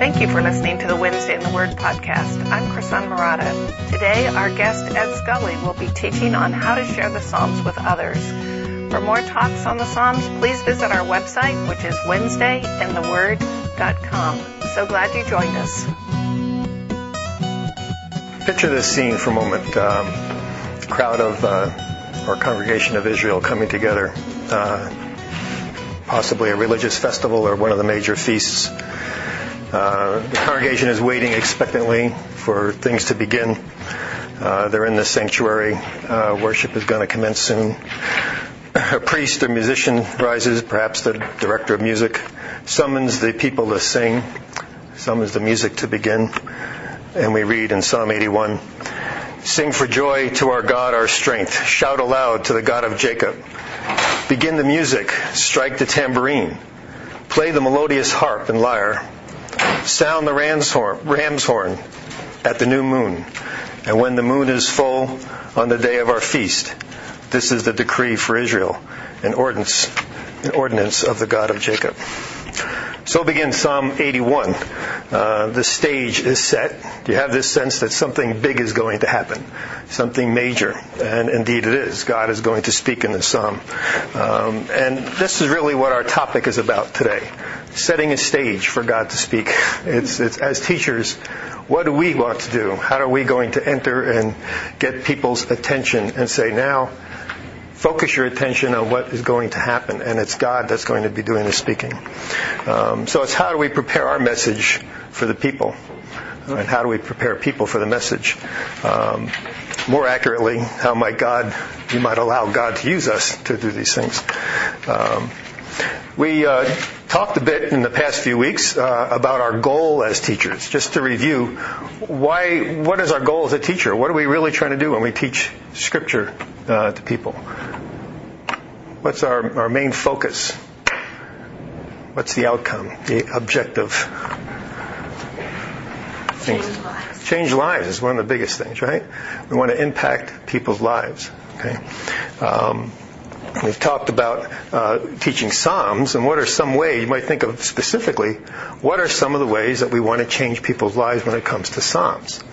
Thank you for listening to the Wednesday in the Word podcast. I'm Chrisan Murata. Today, our guest Ed Scully will be teaching on how to share the Psalms with others. For more talks on the Psalms, please visit our website, which is WednesdayInTheWord.com. So glad you joined us. Picture this scene for a moment. Crowd of or congregation of Israel coming together, possibly a religious festival or one of the major feasts. The congregation is waiting expectantly for things to begin. They're in the sanctuary. Worship is going to commence soon. A priest or musician rises, perhaps the director of music, summons the people to sing, summons the music to begin. And we read in Psalm 81, "Sing for joy to our God, our strength. Shout aloud to the God of Jacob. Begin the music, strike the tambourine. Play the melodious harp and lyre. Sound the ram's horn at the new moon. And when the moon is full on the day of our feast, this is the decree for Israel, an ordinance of the God of Jacob." So begins Psalm 81. The stage is set. You have this sense that something big is going to happen, something major, and indeed it is. God is going to speak in this psalm. And this is really what our topic is about today, setting a stage for God to speak. It's as teachers, what do we want to do? How are we going to enter and get people's attention and say, now, focus your attention on what is going to happen, and it's God that's going to be doing the speaking. So it's how do we prepare our message for the people, and how do we prepare people for the message? More accurately, how might you might allow God to use us to do these things? We talked a bit in the past few weeks about our goal as teachers. Just to review, what is our goal as a teacher? What are we really trying to do when we teach Scripture to people? What's our main focus? What's the outcome, the objective? Change lives is one of the biggest things, right? We want to impact people's lives. Okay. We've talked about teaching Psalms, and what are some ways, you might think of specifically, what are some of the ways that we want to change people's lives when it comes to Psalms?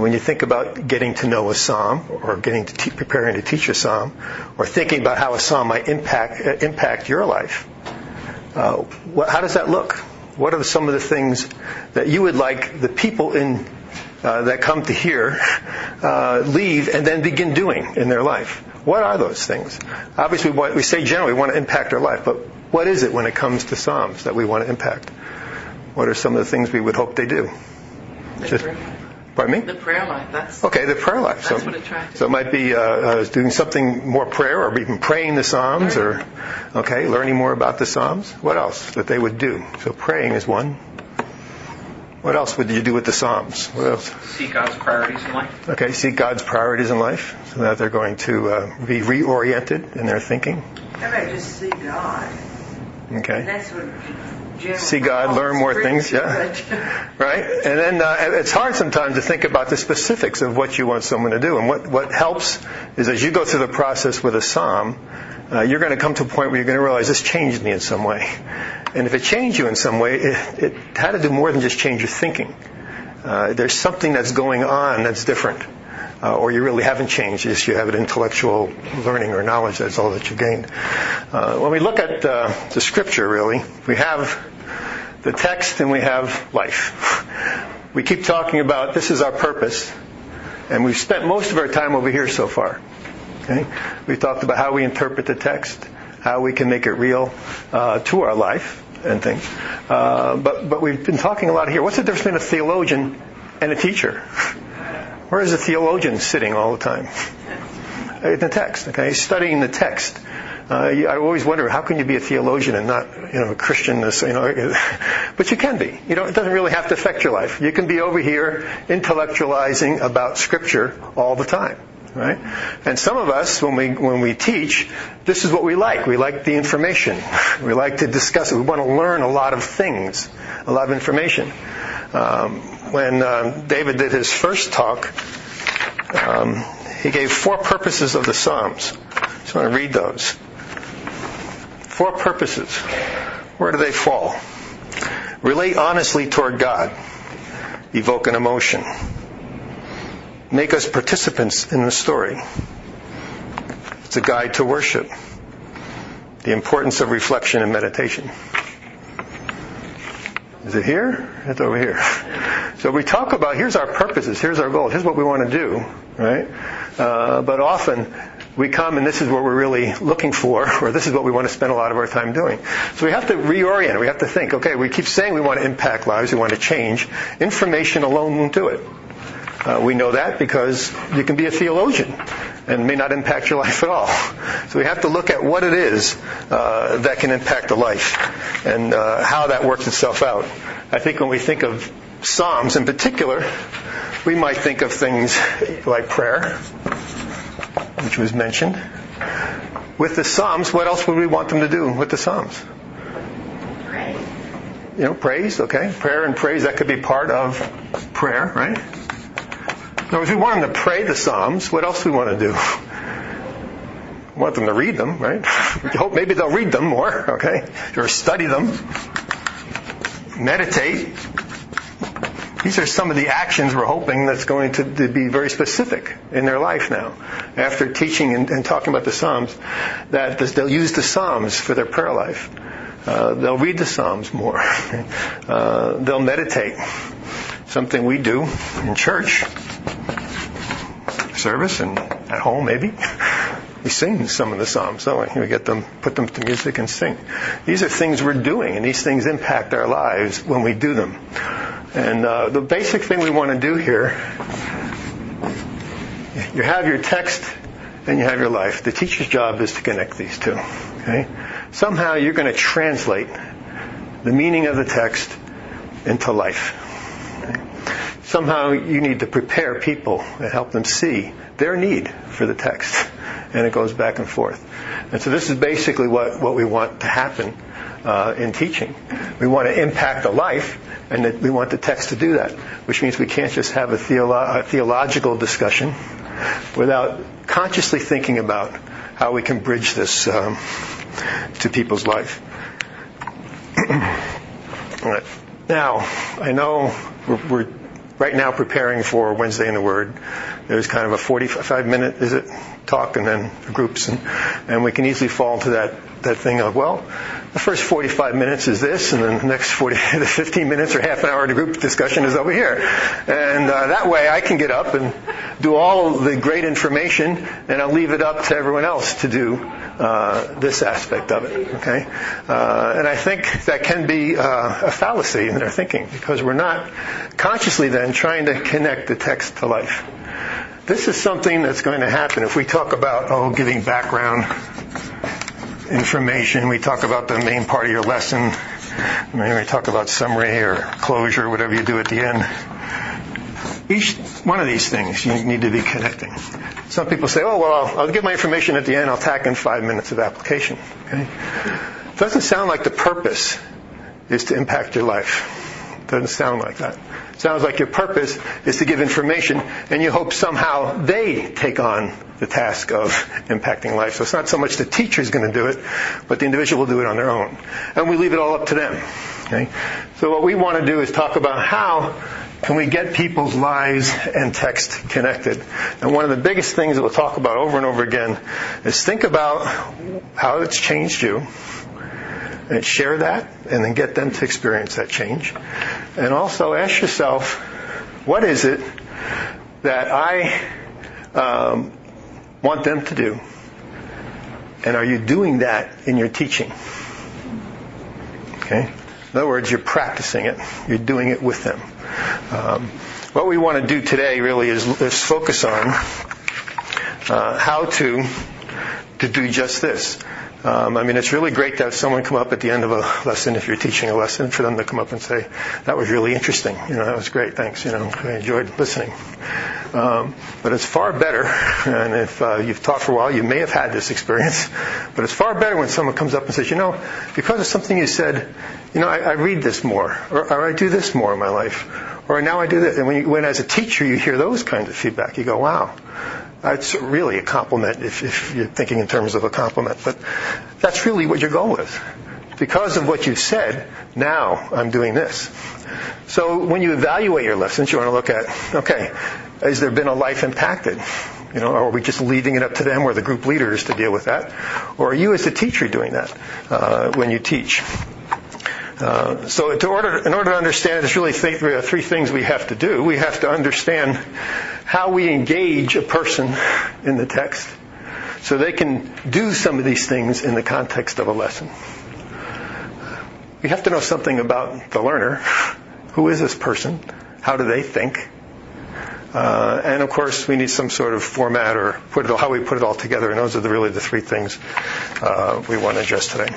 When you think about getting to know a Psalm, or preparing to teach a Psalm, or thinking about how a Psalm might impact your life, how does that look? What are some of the things that you would like the people that come to hear leave and then begin doing in their life? What are those things? Obviously, we say generally we want to impact our life, but what is it when it comes to Psalms that we want to impact? What are some of the things we would hope they do? Pardon me? The prayer life. The prayer life. That's what it tries to. So it might be doing something more prayer, or even praying the Psalms, or learning more about the Psalms. What else that they would do? So praying is one. What else would you do with the Psalms? What else? Seek God's priorities in life. Okay, seek God's priorities in life, so that they're going to be reoriented in their thinking. How about just see God? Okay. And that's what see God, learn more things, yeah. Right? And then it's hard sometimes to think about the specifics of what you want someone to do. And what helps is as you go through the process with a Psalm, you're going to come to a point where you're going to realize this changed me in some way. And if it changed you in some way, it had to do more than just change your thinking. There's something that's going on that's different. Or you really haven't changed, just you have an intellectual learning or knowledge, that's all that you gained. When we look at the Scripture, really, we have the text and we have life. We keep talking about this is our purpose, and we've spent most of our time over here so far. Okay? We've talked about how we interpret the text, how we can make it real to our life and things. But we've been talking a lot here. What's the difference between a theologian and a teacher? Where is a theologian sitting all the time? In the text, okay? Studying the text. I always wonder, how can you be a theologian and not, a Christian? But you can be. It doesn't really have to affect your life. You can be over here intellectualizing about Scripture all the time, right? And some of us, when we teach, this is what we like. We like the information. We like to discuss it. We want to learn a lot of things, a lot of information. When David did his first talk, he gave 4 purposes of the Psalms. I just want to read those. 4 purposes. Where do they fall? relate honestly toward God, evoke an emotion, make us participants in the story. It's a guide to worship, the importance of reflection and meditation. Is it here? It's over here. So we talk about, here's our purposes, here's our goals, here's what we want to do, right? But often we come and this is what we're really looking for, or this is what we want to spend a lot of our time doing. So we have to reorient. We have to think, okay, we keep saying we want to impact lives, we want to change. Information alone won't do it. We know that because you can be a theologian and may not impact your life at all. So we have to look at what it is that can impact the life and how that works itself out. I think when we think of Psalms in particular, we might think of things like prayer, which was mentioned. With the Psalms, what else would we want them to do with the Psalms? Pray. Praise, okay. Prayer and praise, that could be part of prayer, right? In other words, we want them to pray the Psalms. What else do we want to do? We want them to read them, right? We hope maybe they'll read them more, okay? Or study them. Meditate. These are some of the actions we're hoping that's going to be very specific in their life now. After teaching and talking about the Psalms, that they'll use the Psalms for their prayer life. They'll read the Psalms more. They'll meditate. Something we do in church service and at home maybe. We sing some of the Psalms, don't we? We get them, put them to music and sing. These are things we're doing, and these things impact our lives when we do them. And the basic thing we want to do here, you have your text and you have your life. The teacher's job is to connect these two. Okay? Somehow you're going to translate the meaning of the text into life. Somehow you need to prepare people and help them see their need for the text. And it goes back and forth. And so this is basically what we want to happen in teaching. We want to impact the life, and that we want the text to do that, which means we can't just have a theological discussion without consciously thinking about how we can bridge this to people's life. All right. Now, I know we're right now preparing for Wednesday in the Word. There's kind of a 45-minute talk and then groups, and we can easily fall into that thing of, well, the first 45 minutes is this, and then the next 15 minutes or half an hour of the group discussion is over here. And that way I can get up and do all the great information, and I'll leave it up to everyone else to do this aspect of it. Okay? And I think that can be a fallacy in their thinking, because we're not consciously then trying to connect the text to life. This is something that's going to happen if we talk about, giving background information. We talk about the main part of your lesson. We talk about summary or closure, whatever you do at the end. Each one of these things you need to be connecting. Some people say, I'll give my information at the end, I'll tack in 5 minutes of application. Okay? It doesn't sound like the purpose is to impact your life. It doesn't sound like that. It sounds like your purpose is to give information, and you hope somehow they take on the task of impacting life. So it's not so much the teacher's going to do it, but the individual will do it on their own. And we leave it all up to them. Okay? So what we want to do is talk about how can we get people's lives and text connected. And one of the biggest things that we'll talk about over and over again is think about how it's changed you, and share that, and then get them to experience that change. And also ask yourself, what is it that I want them to do? And are you doing that in your teaching? Okay? In other words, you're practicing it. You're doing it with them. What we want to do today really is focus on how to do just this. It's really great to have someone come up at the end of a lesson, if you're teaching a lesson, for them to come up and say, that was really interesting. That was great. Thanks. I enjoyed listening. But it's far better, and if you've taught for a while, you may have had this experience, but it's far better when someone comes up and says, because of something you said, I read this more, or I do this more in my life, or now I do this. And when as a teacher you hear those kinds of feedback, you go, wow. That's really a compliment if you're thinking in terms of a compliment. But that's really what your goal is. because of what you said, now I'm doing this. So when you evaluate your lessons, you want to look at, okay, has there been a life impacted? Are we just leaving it up to them or the group leaders to deal with that? Or are you as a teacher doing that when you teach? So in order to understand, there's really three things we have to do. We have to understand how we engage a person in the text so they can do some of these things in the context of a lesson. We have to know something about the learner. Who is this person? How do they think? And of course, we need some sort of format or how we put it all together. And those are really the three things we want to address today.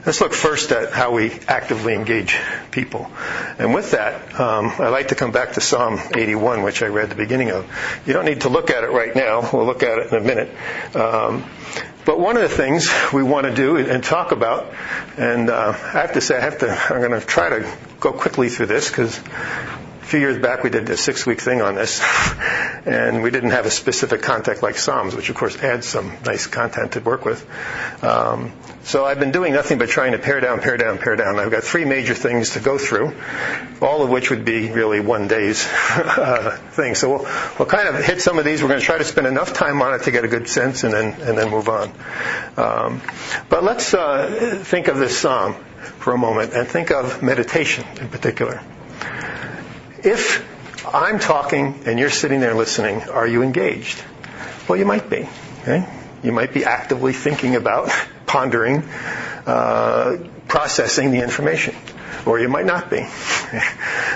Let's look first at how we actively engage people. And with that, I'd like to come back to Psalm 81, which I read at the beginning of. You don't need to look at it right now. We'll look at it in a minute. But one of the things we want to do and talk about, and I have to say, I'm going to try to go quickly through this because a few years back we did a 6-week thing on this, and we didn't have a specific content like Psalms, which of course adds some nice content to work with. So I've been doing nothing but trying to pare down. I've got 3 major things to go through, all of which would be really one day's thing. So we'll kind of hit some of these. We're going to try to spend enough time on it to get a good sense, and then move on. But let's think of this psalm for a moment, and think of meditation in particular. If I'm talking and you're sitting there listening, are you engaged? Well, you might be. Okay? You might be actively thinking about, pondering, processing the information. Or you might not be.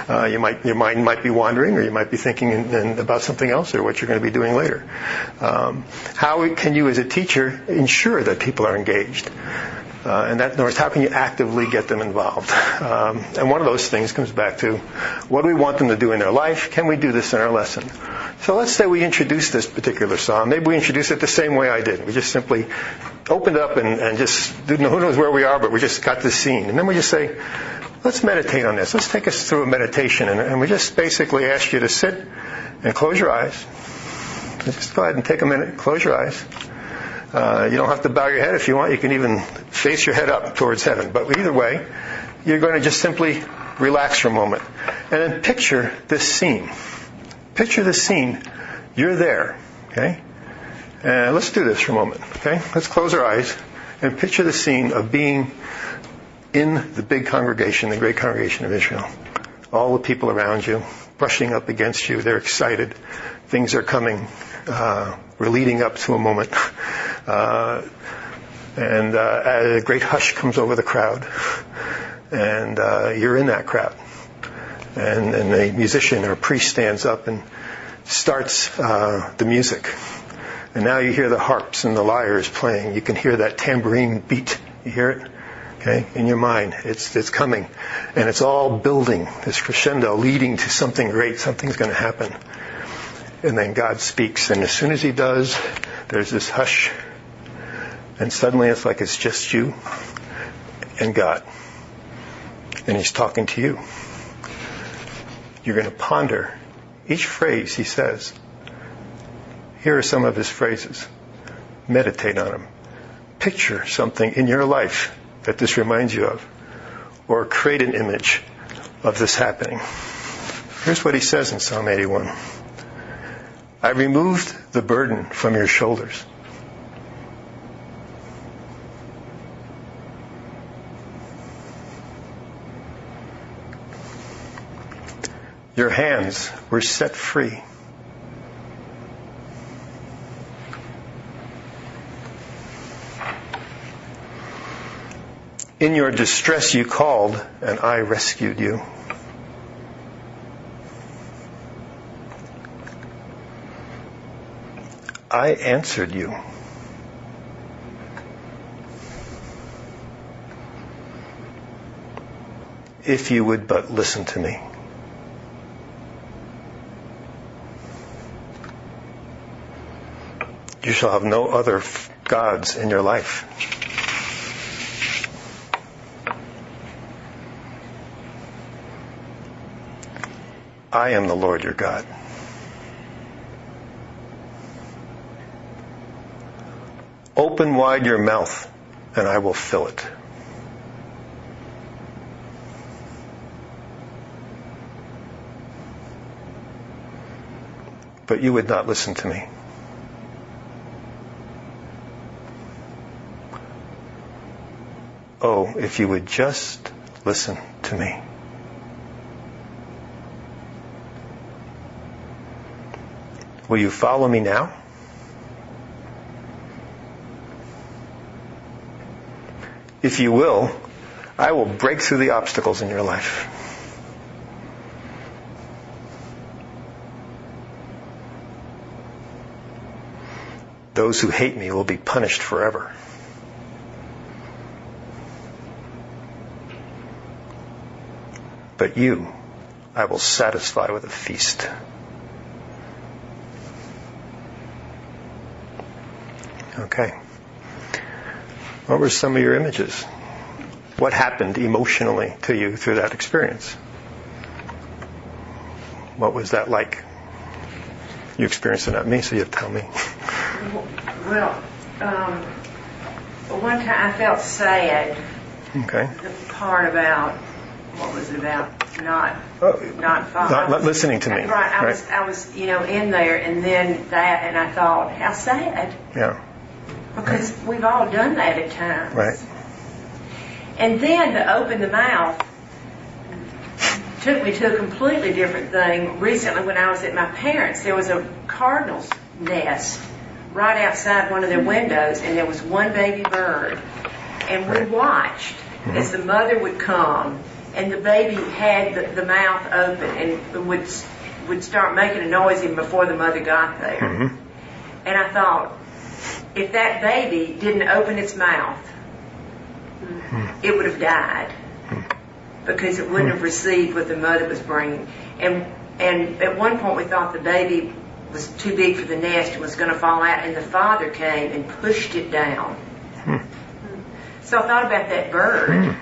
Your mind might be wandering, or you might be thinking about something else or what you're going to be doing later. How can you as a teacher ensure that people are engaged? And that, in other words, how can you actively get them involved? And one of those things comes back to, what do we want them to do in their life? Can we do this in our lesson? So let's say we introduce this particular psalm. Maybe we introduce it the same way I did. We just simply opened up and just didn't know who knows where we are, but we just got this scene. And then we just say, let's meditate on this. Let's take us through a meditation. And we just basically ask you to sit and close your eyes. Just go ahead and take a minute, close your eyes. You don't have to bow your head if you want. You can even face your head up towards heaven. But either way, you're going to just simply relax for a moment. And then picture this scene. Picture this scene. You're there. Okay? And let's do this for a moment. Okay? Let's close our eyes and picture the scene of being in the big congregation, the great congregation of Israel. All the people around you, brushing up against you. They're excited. Things are coming. We're leading up to a moment. And a great hush comes over the crowd. And you're in that crowd. And a musician or a priest stands up and starts the music. And now you hear the harps and the lyres playing. You can hear that tambourine beat. You hear it? Okay? In your mind. It's coming. And it's all building, this crescendo, leading to something great. Something's going to happen. And then God speaks. And as soon as he does, there's this hush. And suddenly it's like it's just you and God. And he's talking to you. You're going to ponder each phrase he says. Here are some of his phrases. Meditate on them. Picture something in your life that this reminds you of. Or create an image of this happening. Here's what he says in Psalm 81. I removed the burden from your shoulders. Your hands were set free. In your distress you called, and I rescued you. I answered you. If you would but listen to me. You shall have no other gods in your life. I am the Lord your God. Open wide your mouth, and I will fill it. but you would not listen to me. Oh, if you would just listen to me. Will you follow me now? If you will, I will break through the obstacles in your life. Those who hate me will be punished forever. But you, I will satisfy with a feast. Okay. What were some of your images? What happened emotionally to you through that experience? What was that like? You experienced it, not me, so you have to tell me. Well, one time I felt sad. Okay. The part about, what was it about? Not listening to me. Right. I was, in there, and then that, and I thought, how sad. Yeah. Because we've all done that at times. Right. And then to open the mouth took me to a completely different thing. Recently, when I was at my parents', there was a cardinal's nest right outside one of their windows, and there was one baby bird. And we watched as the mother would come, and the baby had the mouth open and would start making a noise even before the mother got there. Mm-hmm. And I thought, if that baby didn't open its mouth, it would have died, because it wouldn't have received what the mother was bringing. And at one point we thought the baby was too big for the nest and was going to fall out, and the father came and pushed it down. So I thought about that bird.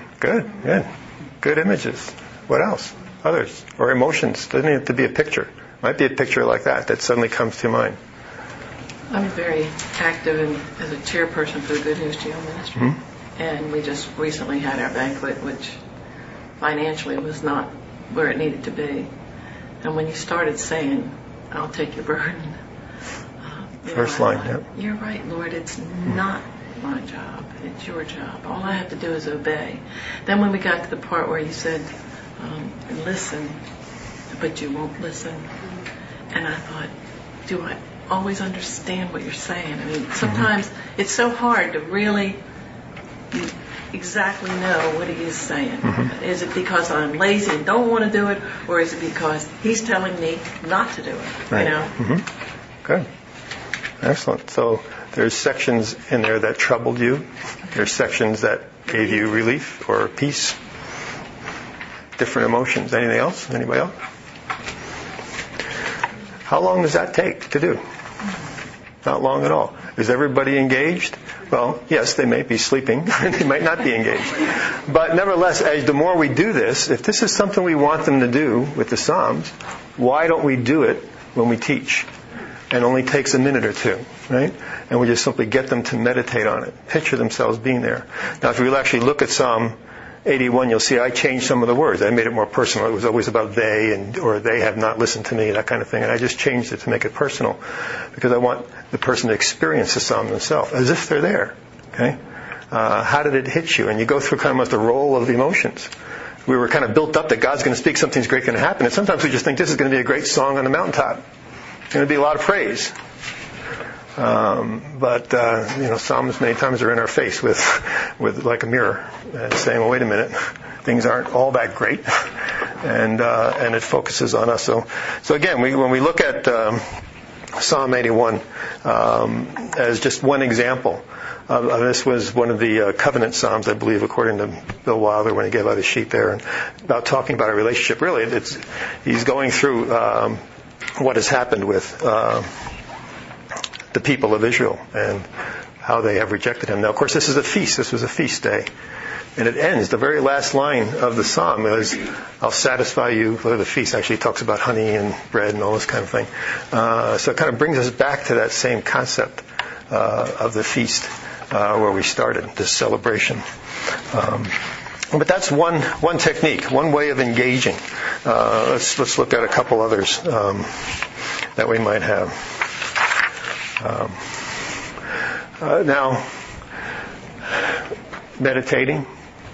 Good images. What else? Others? Or emotions? Doesn't have to be a picture. Might be a picture like that suddenly comes to mind. I'm very active as a chairperson for the Good News Jail Ministry. Mm-hmm. And we just recently had our banquet, which financially was not where it needed to be. And when you started saying, I'll take your burden. First line, yeah. You're right, Lord, it's not my job. It's your job. All I have to do is obey. Then when we got to the part where you said, listen, but you won't listen. And I thought, do I always understand what you're saying? I mean, sometimes it's so hard to really exactly know what he is saying. Mm-hmm. Is it because I'm lazy and don't want to do it, or is it because he's telling me not to do it? Right. Mm-hmm. Good. Excellent. So there's sections in there that troubled you. There's sections that gave you relief or peace. Different emotions. Anything else? Anybody else? How long does that take to do? Not long at all. Is everybody engaged? Well, yes, they may be sleeping. They might not be engaged. But nevertheless, as the more we do this, if this is something we want them to do with the Psalms, why don't we do it when we teach? It only takes a minute or two, right? And we just simply get them to meditate on it, picture themselves being there. Now, if you actually look at Psalm 81, you'll see I changed some of the words. I made it more personal. It was always about they or they have not listened to me, that kind of thing. And I just changed it to make it personal because I want the person to experience the psalm themselves as if they're there. Okay? How did it hit you? And you go through kind of almost a roll of emotions. We were kind of built up that God's going to speak, something's great going to happen. And sometimes we just think this is going to be a great song on the mountaintop. It's going to be a lot of praise. But Psalms many times are in our face with like a mirror, saying, "Well, wait a minute, things aren't all that great," and it focuses on us. So again, when we look at Psalm 81 as just one example, this was one of the covenant psalms, I believe, according to Bill Wilder when he gave out his sheet there, and about talking about a relationship. Really, he's going through what has happened with the people of Israel and how they have rejected him. Now, of course, this is a feast. This was a feast day. And it ends, the very last line of the psalm is, I'll satisfy you for the feast. Actually, it talks about honey and bread and all this kind of thing. So it kind of brings us back to that same concept of the feast where we started, this celebration. But that's one technique, one way of engaging. Let's look at a couple others. that we might have. Now, meditating,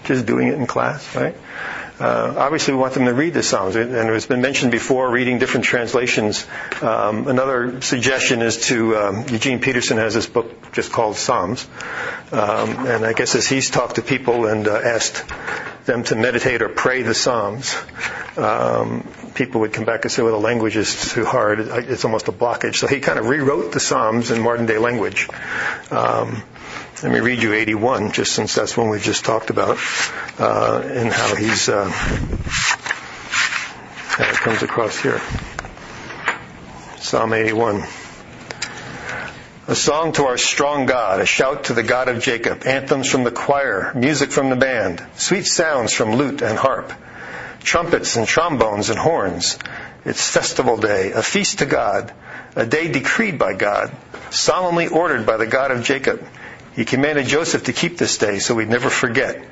just doing it in class, right? Obviously, we want them to read the Psalms, and it's been mentioned before, reading different translations. Another suggestion is to, Eugene Peterson has this book just called Psalms, and I guess as he's talked to people and asked them to meditate or pray the Psalms, people would come back and say, well, the language is too hard, it's almost a blockage. So he kind of rewrote the Psalms in modern day language. Let me read you 81, just since that's one we just talked about, and how he's how it comes across here. Psalm 81. A song to our strong God, a shout to the God of Jacob, anthems from the choir, music from the band, sweet sounds from lute and harp, trumpets and trombones and horns. It's festival day, a feast to God, a day decreed by God, solemnly ordered by the God of Jacob. He commanded Joseph to keep this day so we'd never forget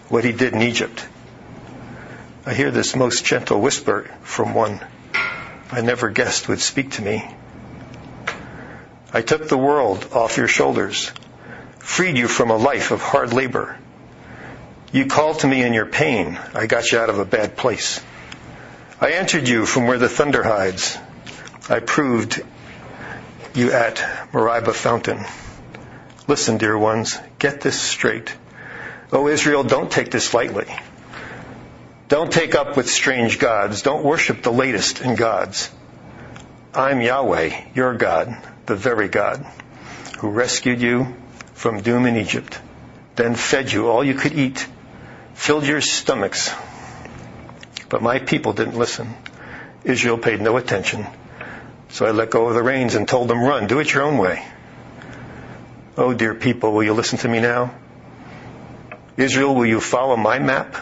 what he did in Egypt. I hear this most gentle whisper from one I never guessed would speak to me. I took the world off your shoulders, freed you from a life of hard labor. You called to me in your pain. I got you out of a bad place. I answered you from where the thunder hides. I proved you at Meribah fountain. Listen, dear ones, get this straight. O Israel, don't take this lightly. Don't take up with strange gods. Don't worship the latest in gods. I'm Yahweh, your God, the very God, who rescued you from doom in Egypt, then fed you all you could eat, filled your stomachs. But my people didn't listen. Israel paid no attention. So I let go of the reins and told them, run, do it your own way. Oh, dear people, will you listen to me now? Israel, will you follow my map?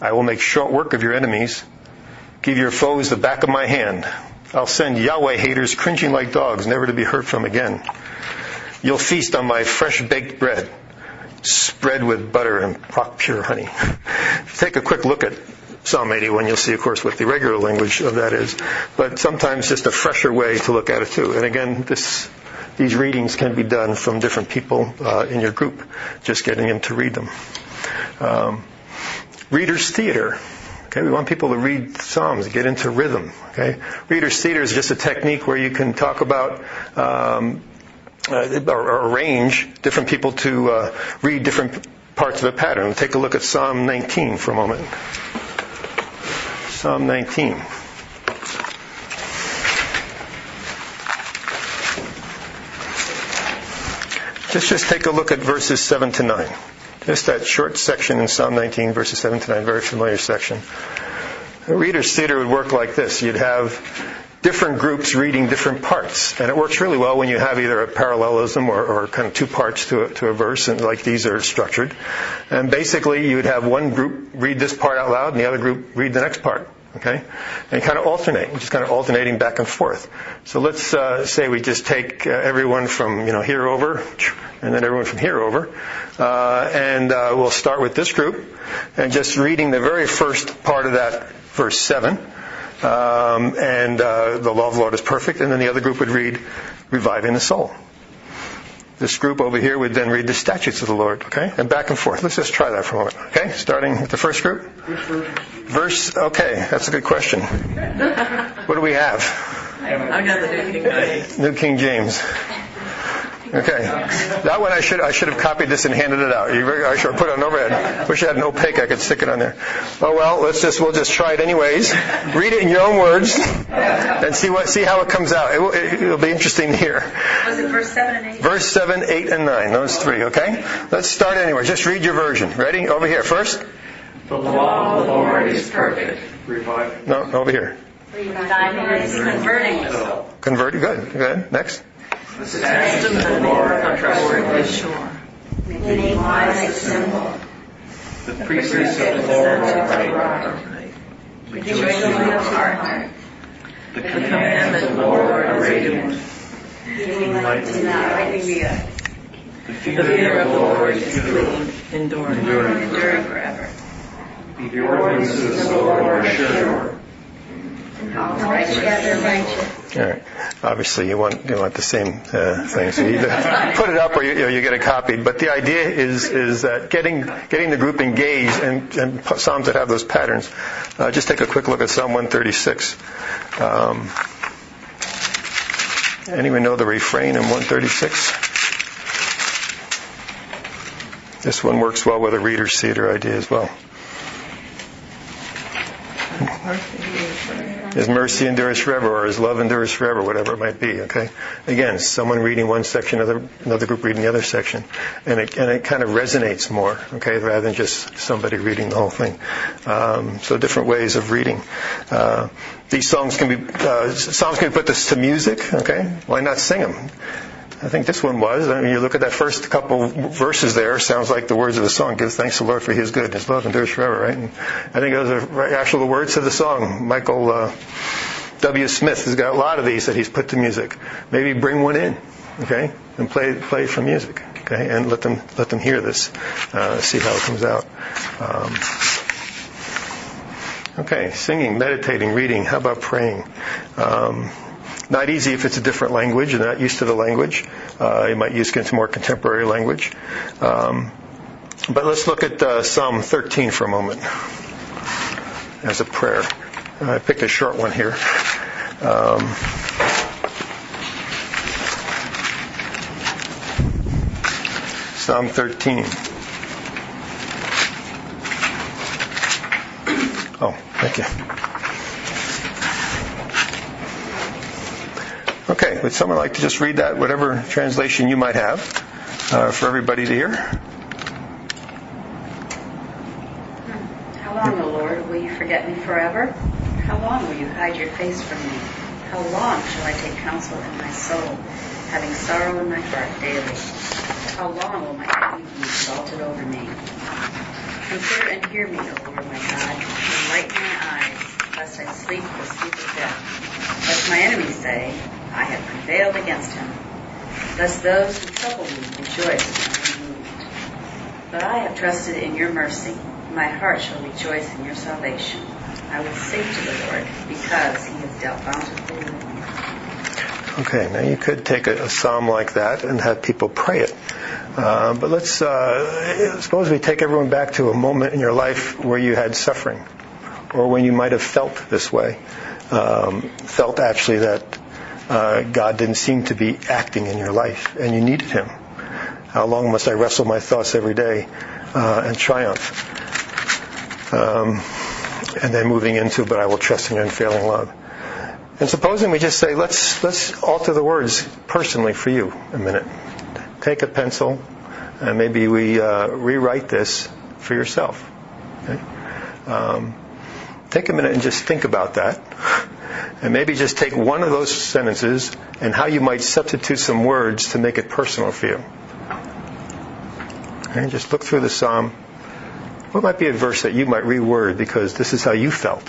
I will make short work of your enemies. Give your foes the back of my hand. I'll send Yahweh haters cringing like dogs, never to be heard from again. You'll feast on my fresh baked bread, spread with butter and pure honey. If you take a quick look at Psalm 81, you'll see, of course, what the regular language of that is. But sometimes just a fresher way to look at it, too. And again, these readings can be done from different people in your group, just getting them to read them. Reader's theater. Okay, we want people to read Psalms, get into rhythm. Okay, Reader's theater is just a technique where you can talk about or arrange different people to read different parts of a pattern. We'll take a look at Psalm 19 for a moment. Psalm 19. Just take a look at verses 7 to 9. Just that short section in Psalm 19, verses 7 to 9, very familiar section. A reader's theater would work like this. You'd have different groups reading different parts. And it works really well when you have either a parallelism or kind of two parts to a verse, and like these are structured. And basically, you would have one group read this part out loud, and the other group read the next part. Okay? And kind of alternate, just kind of alternating back and forth. So let's say we just take everyone from here over, and then everyone from here over, and we'll start with this group, and just reading the very first part of that, verse 7, and the law of the Lord is perfect, and then the other group would read reviving the soul. This group over here would then read the statutes of the Lord, okay? And back and forth. Let's just try that for a moment, okay? Starting with the first group. Okay, that's a good question. What do we have? I got the New King James. New King James. Okay. That one I should have copied this and handed it out. I should have put it on overhead. Wish I had an opaque I could stick it on there. Oh well, we'll just try it anyways. Read it in your own words and see how it comes out. It'll be interesting to hear. Was it verse 7 and 8? Verse 7, 8, and 9. Those three, okay? Let's start anyway. Just read your version. Ready? Over here first. The law of the Lord is perfect. Revive. No, over here. Converting the soul. Converted. Good. Next. The statutes of the Lord are sure. Making wise the simple. The precepts of the Lord are right. Rejoicing in the heart. The commandments of the Lord are radiant. Giving light to the eye. The fear of the Lord is clean, enduring Enduring forever. The ordinances of the Lord are sure. And how Right together, righteous. All right. Obviously, you want the same thing. So you either put it up or you get it copied. But the idea is that getting the group engaged and psalms that have those patterns. Just take a quick look at Psalm 136. Anyone know the refrain in 136? This one works well whether readers see it or idea as well. His mercy endures forever, or His love endures forever, whatever it might be. Okay. Again, someone reading one section, another group reading the other section, and it kind of resonates more. Okay, rather than just somebody reading the whole thing. So different ways of reading. These psalms can be put to music. Okay, why not sing them? I think this one was. I mean, you look at that first couple verses there, sounds like the words of the song. Give thanks to the Lord for His good. His love endures forever, right? And I think those are actual words of the song. Michael W. Smith has got a lot of these that he's put to music. Maybe bring one in, okay, and play for music, okay, and let them hear this, see how it comes out. Okay, singing, meditating, reading. How about praying? Not easy if it's a different language. You're not used to the language. You might use it into more contemporary language. But let's look at Psalm 13 for a moment as a prayer. I picked a short one here. Psalm 13. Oh, thank you. Okay, would someone like to just read that, whatever translation you might have, for everybody to hear? How long, O Lord, will you forget me forever? How long will you hide your face from me? How long shall I take counsel in my soul, having sorrow in my heart daily? How long will my enemy be exalted over me? Consider and hear me, O Lord my God, enlighten my eyes, lest I sleep the sleep of death. Lest my enemies say, I have prevailed against him. Thus those who trouble me rejoice and are moved. But I have trusted in your mercy. My heart shall rejoice in your salvation. I will sing to the Lord because he has dealt bountifully with me. Okay, now you could take a psalm like that and have people pray it. But let's suppose we take everyone back to a moment in your life where you had suffering, or when you might have felt this way, felt actually that God didn't seem to be acting in your life, and you needed Him. How long must I wrestle my thoughts every day and triumph? And then moving into, but I will trust in your unfailing love. And supposing we just say, let's alter the words personally for you a minute. Take a pencil, and maybe we rewrite this for yourself. Okay? Take a minute and just think about that. And maybe just take one of those sentences and how you might substitute some words to make it personal for you. And just look through the psalm. What might be a verse that you might reword because this is how you felt?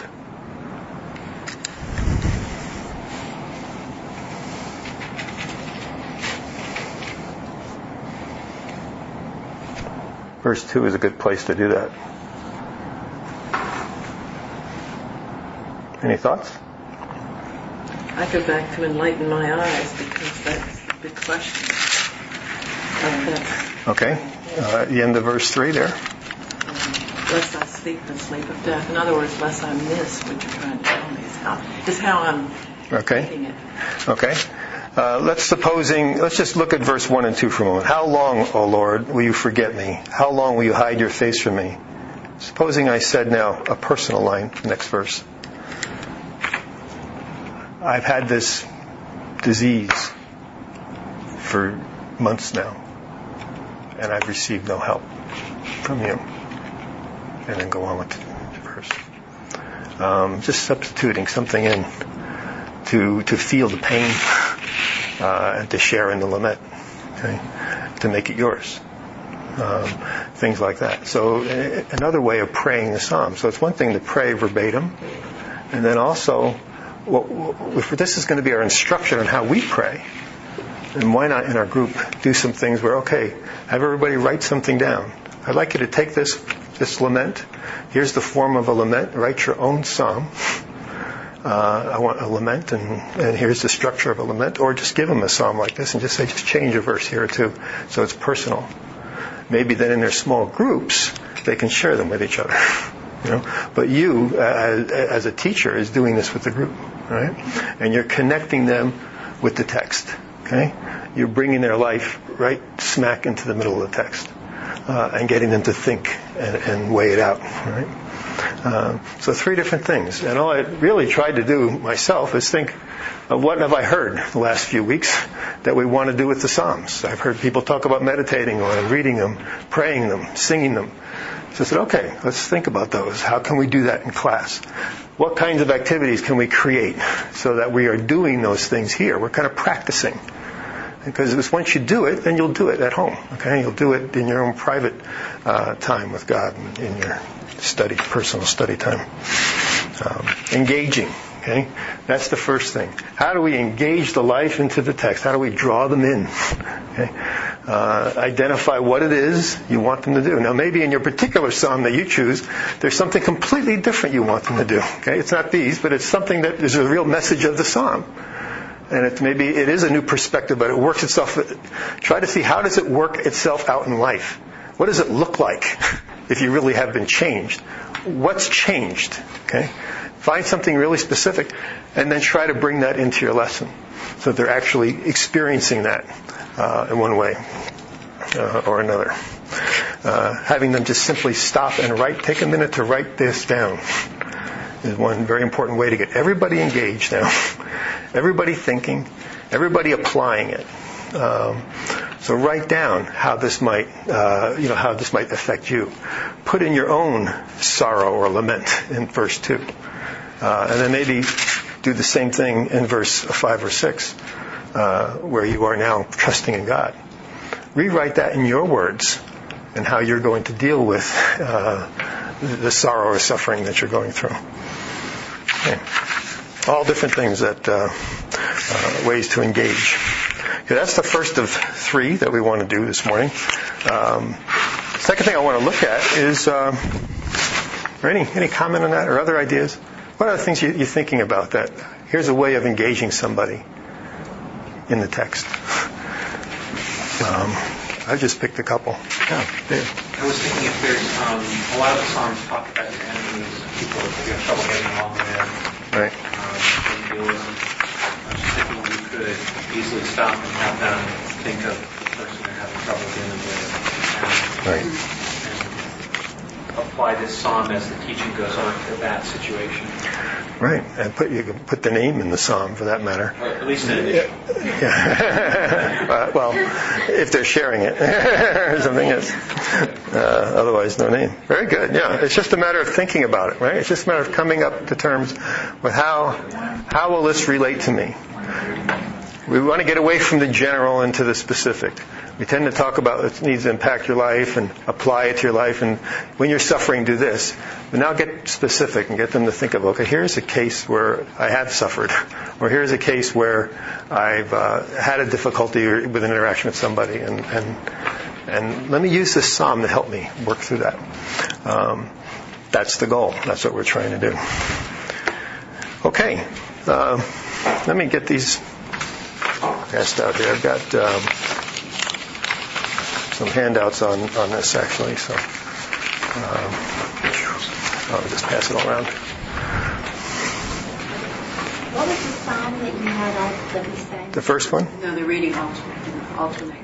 Verse 2 is a good place to do that. Any thoughts? I go back to enlighten my eyes because that's the big question. Okay. The end of verse 3 there. Lest I sleep the sleep of death. In other words, lest I miss what you're trying to tell me is how I'm reading it. Okay. Let's just look at verse 1 and 2 for a moment. How long, O Lord, will you forget me? How long will you hide your face from me? Supposing I said now a personal line, next verse. I've had this disease for months now, and I've received no help from you. And then go on with the verse. Just substituting something in to feel the pain and to share in the lament, okay? To make it yours. Things like that. So another way of praying the psalm. So it's one thing to pray verbatim, and then also, if this is going to be our instruction on how we pray, then why not in our group do some things where, okay, have everybody write something down. I'd like you to take this lament. Here's the form of a lament. Write your own psalm. I want a lament, and here's the structure of a lament, or just give them a psalm like this and just say, just change a verse here or two, so it's personal. Maybe then in their small groups, they can share them with each other. But you, as a teacher, is doing this with the group, right? And you're connecting them with the text, okay? You're bringing their life right smack into the middle of the text, and getting them to think and weigh it out, right? So 3 different things. And all I really tried to do myself is think of what have I heard the last few weeks that we want to do with the Psalms. I've heard people talk about meditating on them, reading them, praying them, singing them. So I said, okay, let's think about those. How can we do that in class? What kinds of activities can we create so that we are doing those things here? We're kind of practicing. Because once you do it, then you'll do it at home. Okay, you'll do it in your own private time with God, in your personal study time. Engaging. Okay, that's the first thing. How do we engage the life into the text? How do we draw them in? Okay, identify what it is you want them to do. Now, maybe in your particular psalm that you choose, there's something completely different you want them to do. Okay, it's not these, but it's something that is a real message of the psalm. And maybe it is a new perspective, but it works itself. Try to see, how does it work itself out in life? What does it look like if you really have been changed? What's changed? Okay, find something really specific, and then try to bring that into your lesson, so that they're actually experiencing that in one way or another. Having them just simply stop and take a minute to write this down is one very important way to get everybody engaged now. Everybody thinking, everybody applying it. So write down how this might affect you. Put in your own sorrow or lament in verse 2. And then maybe do the same thing in verse 5 or 6, where you are now trusting in God. Rewrite that in your words and how you're going to deal with the sorrow or suffering that you're going through. Okay. All different things ways to engage. Okay, that's the first of 3 that we want to do this morning. Second thing I want to look at is, any comment on that or other ideas? What are the things you're thinking about that? Here's a way of engaging somebody in the text. I just picked a couple. Yeah, Dave. I was thinking if there's a lot of the Psalms talk about your enemies, people you have trouble getting along with. Right. I was just thinking we could easily stop and have them think of the person they're having trouble dealing with, Right. and apply this psalm as the teaching goes on to that situation. Right, and you can put the name in the psalm for that matter. Or at least an initial. Yeah. Well, if they're sharing it or something else. Otherwise, no name. Very good. Yeah, it's just a matter of thinking about it, right? It's just a matter of coming up to terms with how will this relate to me? We want to get away from the general into the specific. We tend to talk about it needs to impact your life and apply it to your life, and when you're suffering, do this. But now get specific and get them to think of, okay, here's a case where I have suffered, or here's a case where I've had a difficulty with an interaction with somebody, and let me use this psalm to help me work through that. That's the goal. That's what we're trying to do. Okay, let me get these passed out here. I've got some handouts on this actually, so I'll just pass it all around. What was the psalm that you had all that we sang? The first one? No, the reading alternate.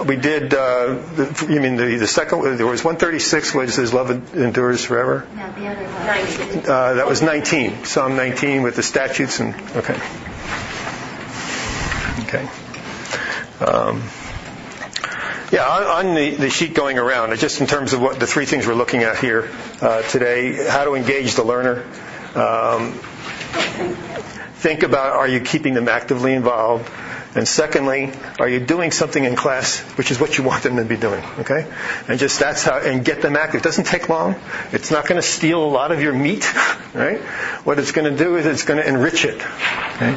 We did. You mean the second? There was 136, which says "Love endures forever." No, the other one. That was 19, Psalm 19, with the statutes and okay. On the sheet going around, just in terms of what the 3 things we're looking at here today, how to engage the learner. Think about, are you keeping them actively involved? And secondly, are you doing something in class which is what you want them to be doing? Okay, and just that's how, and get them active. It doesn't take long. It's not going to steal a lot of your meat, right? What it's going to do is it's going to enrich it. Okay,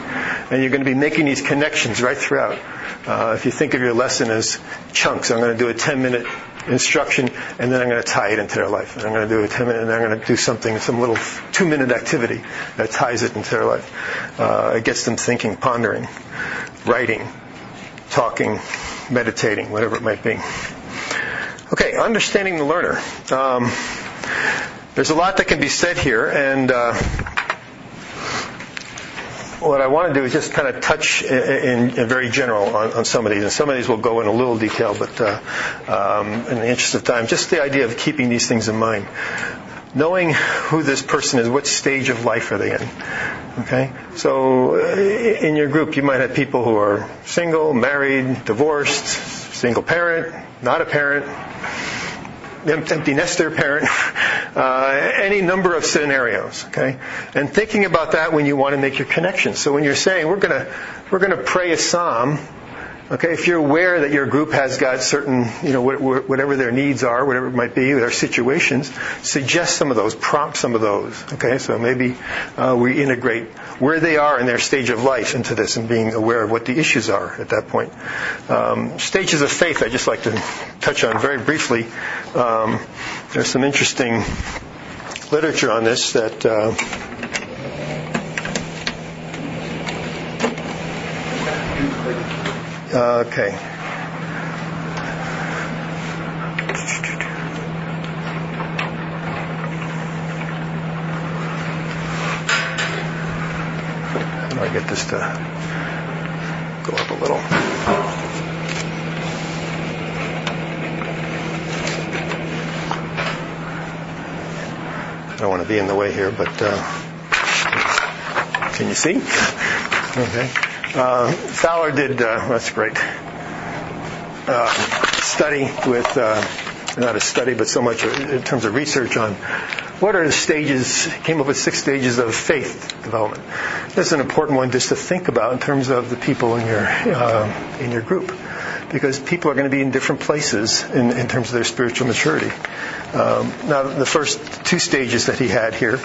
and you're going to be making these connections right throughout. If you think of your lesson as chunks, I'm going to do a 10-minute instruction, and then I'm going to tie it into their life. And I'm going to do a 10-minute, and I'm going to do something, some little 2-minute activity that ties it into their life. It gets them thinking, pondering, writing, talking, meditating, whatever it might be. Okay, understanding the learner. There's a lot that can be said here, and what I want to do is just kind of touch in very general on some of these. And some of these will go in a little detail, but in the interest of time, just the idea of keeping these things in mind. Knowing who this person is, what stage of life are they in? Okay? So in your group, you might have people who are single, married, divorced, single parent, not a parent, empty nester parent, any number of scenarios, okay? And thinking about that when you want to make your connections. So when you're saying we're going to pray a psalm, okay, if you're aware that your group has got certain, whatever their needs are, whatever it might be, their situations, suggest some of those, prompt some of those, okay? So maybe we integrate where they are in their stage of life into this and being aware of what the issues are at that point. Stages of faith, I'd just like to touch on very briefly. There's some interesting literature on this that okay. How do I get this to go up a little? I don't want to be in the way here, but can you see? Okay. Fowler did, that's great, study with, not a study, but so much in terms of research on what are the stages, came up with 6 stages of faith development. That's an important one just to think about in terms of the people in your group. Because people are going to be in different places in terms of their spiritual maturity. Now, the first 2 stages that he had here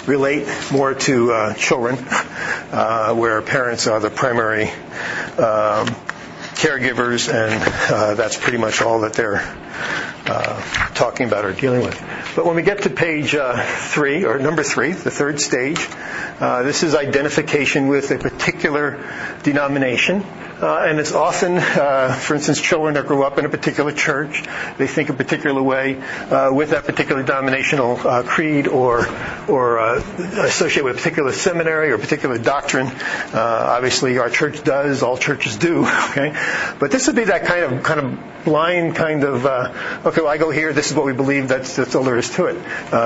relate more to children, where parents are the primary caregivers, and that's pretty much all that they're talking about or dealing with. But when we get to page 3, or number 3, the third stage, this is identification with a particular denomination. And it's often, for instance, children that grew up in a particular church, they think a particular way with that particular denominational creed or associated with a particular seminary or a particular doctrine. Obviously, our church does, all churches do. Okay, but this would be that kind of blind kind of okay, well, I go here, this is what we believe, that's all there is to it,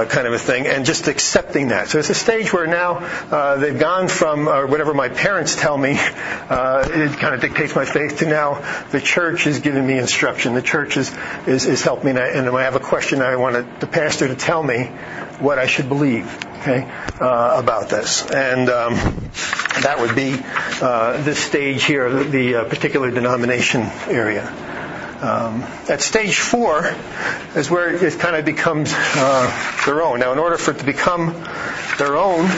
kind of a thing, and just accepting that. So it's a stage where now they've gone from whatever my parents tell me, it kind of dictates my faith, to now the church is giving me instruction. The church is helping me, and when I have a question, I want the pastor to tell me what I should believe, okay, about this. And that would be this stage here, the particular denomination area. At stage 4 is where it kind of becomes their own. Now, in order for it to become their own,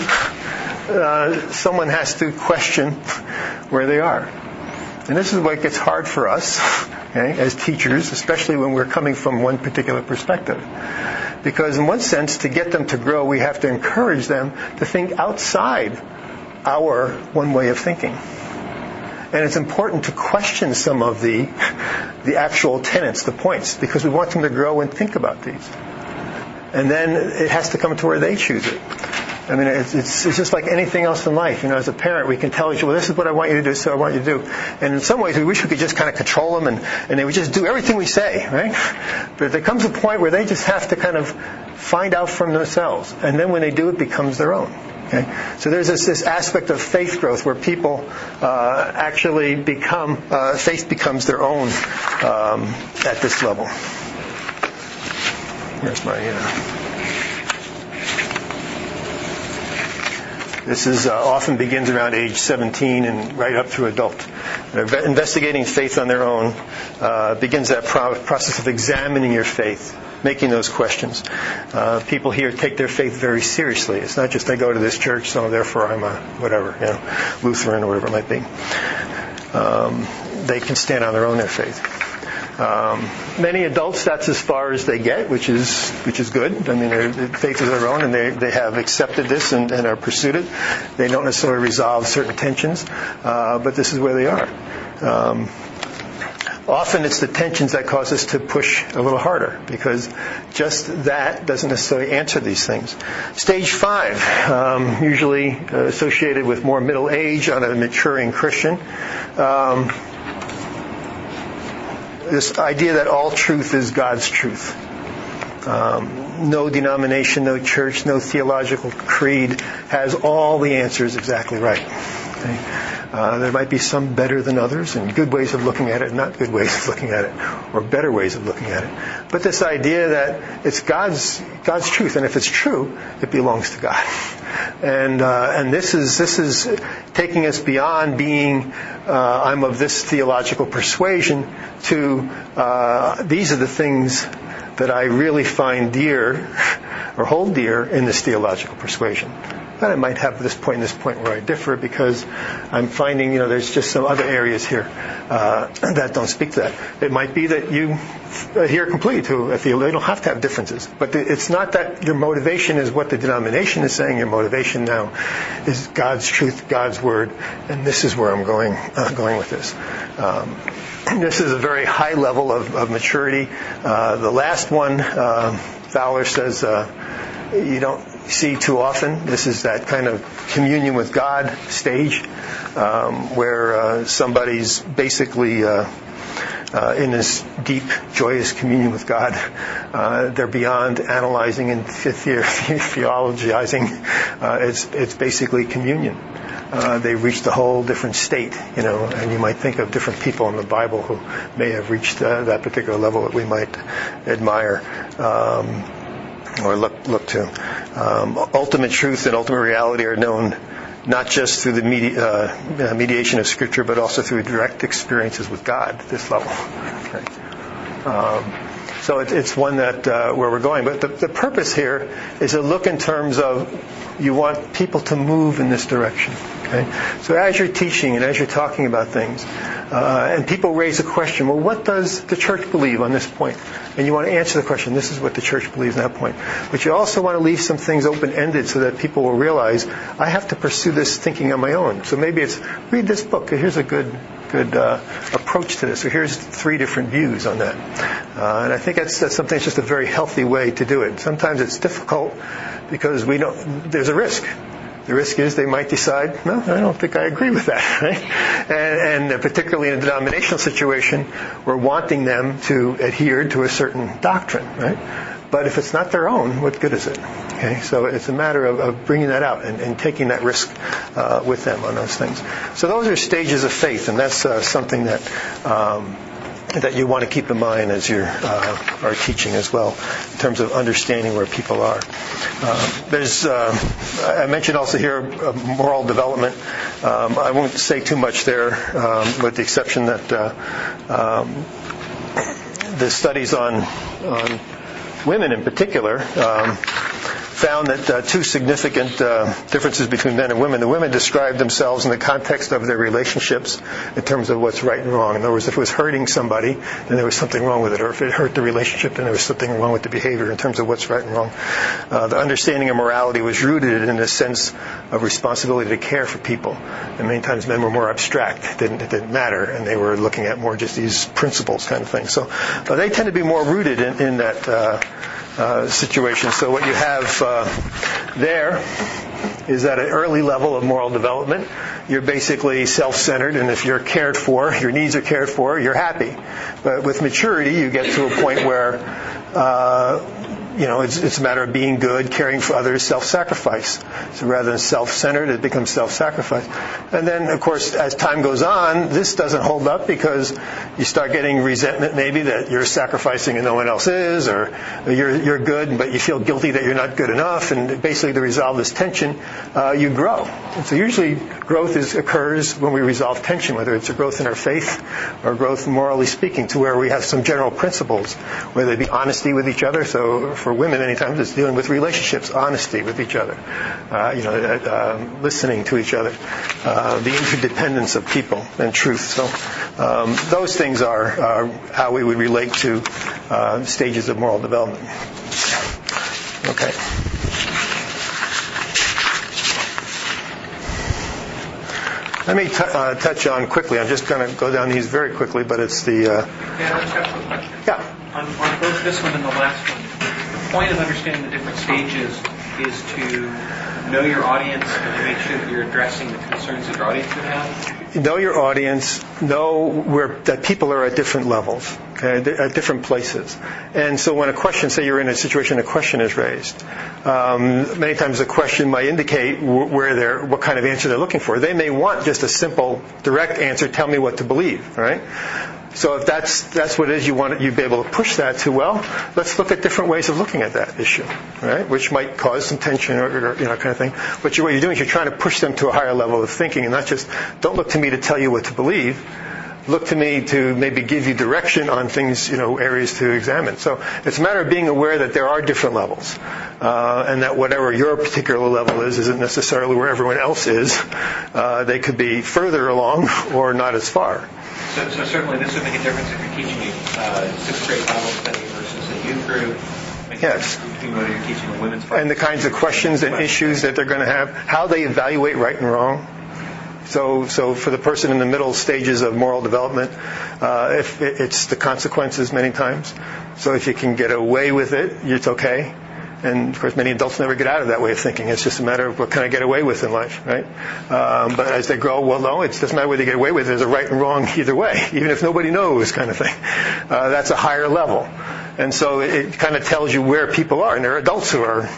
someone has to question where they are. And this is what gets hard for us, okay, as teachers, especially when we're coming from one particular perspective. Because in one sense, to get them to grow, we have to encourage them to think outside our one way of thinking. And it's important to question some of the actual tenets, the points, because we want them to grow and think about these. And then it has to come to where they choose it. I mean, it's just like anything else in life. As a parent, we can tell each other, well, this is what I want you to do, so I want you to do. And in some ways, we wish we could just kind of control them, and they would just do everything we say, right? But there comes a point where they just have to kind of find out from themselves. And then when they do, it becomes their own. Okay? So there's this aspect of faith growth where people actually become, faith becomes their own at this level. Here's my... This is often begins around age 17 and right up through adult. Investigating faith on their own begins that process of examining your faith, making those questions. People here take their faith very seriously. It's not just I go to this church, so therefore I'm a whatever, Lutheran or whatever it might be. They can stand on their own, their faith. Many adults, that's as far as they get, which is good. I mean, their faith is their own, and they have accepted this and are pursued it. They don't necessarily resolve certain tensions, but this is where they are. Often it's the tensions that cause us to push a little harder, because just that doesn't necessarily answer these things. Stage 5, usually associated with more middle age on a maturing Christian. This idea that all truth is God's truth. No denomination, no church, no theological creed has all the answers exactly right. Okay? There might be some better than others, and good ways of looking at it, not good ways of looking at it, or better ways of looking at it. But this idea that it's God's truth, and if it's true, it belongs to God. And this is taking us beyond being I'm of this theological persuasion to these are the things that I really find dear or hold dear in this theological persuasion. But I might have this point where I differ, because I'm finding, there's just some other areas here that don't speak to that. It might be that you adhere completely to a theology. They don't have to have differences. But it's not that your motivation is what the denomination is saying. Your motivation now is God's truth, God's word, and this is where I'm going with this. This is a very high level of maturity. The last one, Fowler says, you don't see too often. This is that kind of communion with God stage, where somebody's basically in this deep, joyous communion with God. They're beyond analyzing and theologizing. It's basically communion. They've reached a whole different state, and you might think of different people in the Bible who may have reached that particular level that we might admire. Or look to. Ultimate truth and ultimate reality are known not just through the mediation of Scripture, but also through direct experiences with God at this level. Okay. So it's one that where we're going. But the purpose here is to look in terms of you want people to move in this direction. Okay. So as you're teaching and as you're talking about things, and people raise a question, well, what does the church believe on this point? And you want to answer the question, this is what the church believes on that point. But you also want to leave some things open-ended so that people will realize, I have to pursue this thinking on my own. So maybe it's, read this book. Here's a good approach to this. So here's 3 different views on that. And I think that's something that's just a very healthy way to do it. Sometimes it's difficult because there's a risk. The risk is they might decide, no, I don't think I agree with that, right? And particularly in a denominational situation, we're wanting them to adhere to a certain doctrine, right? But if it's not their own, what good is it? Okay, so it's a matter of bringing that out and taking that risk with them on those things. So those are stages of faith, and that's something that you want to keep in mind as you are teaching as well, in terms of understanding where people are. I mentioned also here moral development. I won't say too much there, with the exception that the studies on women in particular found that 2 significant differences between men and women. The women described themselves in the context of their relationships in terms of what's right and wrong. In other words, if it was hurting somebody, then there was something wrong with it. Or if it hurt the relationship, then there was something wrong with the behavior in terms of what's right and wrong. The understanding of morality was rooted in a sense of responsibility to care for people. And many times men were more abstract. It didn't matter. And they were looking at more just these principles kind of thing. So they tend to be more rooted in that situation. So what you have there is at an early level of moral development, you're basically self-centered, and if you're cared for, your needs are cared for, you're happy. But with maturity, you get to a point where it's a matter of being good, caring for others, self-sacrifice. So rather than self-centered, it becomes self-sacrifice. And then, of course, as time goes on, this doesn't hold up because you start getting resentment maybe that you're sacrificing and no one else is, or you're good, but you feel guilty that you're not good enough. And basically to resolve this tension, you grow. And so usually growth occurs when we resolve tension, whether it's a growth in our faith or growth morally speaking, to where we have some general principles, whether it be honesty with each other. So for women many times is dealing with relationships, honesty with each other, listening to each other, the interdependence of people and truth. So those things are how we would relate to stages of moral development. Okay. Let me touch on quickly. I'm just going to go down these very quickly, but it's the... Yeah, I just have a question. Yeah. On both this one and the last one, the point of understanding the different stages is to know your audience and to make sure that you're addressing the concerns that your audience would have? Know your audience, know that people are at different levels, okay, at different places. And so when a question, say you're in a situation, a question is raised, many times the question might indicate what kind of answer they're looking for. They may want just a simple, direct answer, tell me what to believe, right? So if that's what it is you want, you'd be able to push that to, well, let's look at different ways of looking at that issue, right? Which might cause some tension or kind of thing. But what you're doing is you're trying to push them to a higher level of thinking, and not just, don't look to me to tell you what to believe. Look to me to maybe give you direction on things, areas to examine. So it's a matter of being aware that there are different levels, and that whatever your particular level isn't necessarily where everyone else is. They could be further along or not as far. So certainly this would make a difference if you're teaching a sixth grade Bible study versus a youth group. Yes. Between whether you're teaching a women's Bible. And the kinds of questions and issues that they're going to have, how they evaluate right and wrong. So for the person in the middle stages of moral development, if it's the consequences many times. So if you can get away with it, it's okay. And, of course, many adults never get out of that way of thinking. It's just a matter of what can I get away with in life, right? But as they grow, well, no, it doesn't matter whether they get away with it. There's a right and wrong either way, even if nobody knows kind of thing. That's a higher level. And so it kind of tells you where people are. And there are adults who are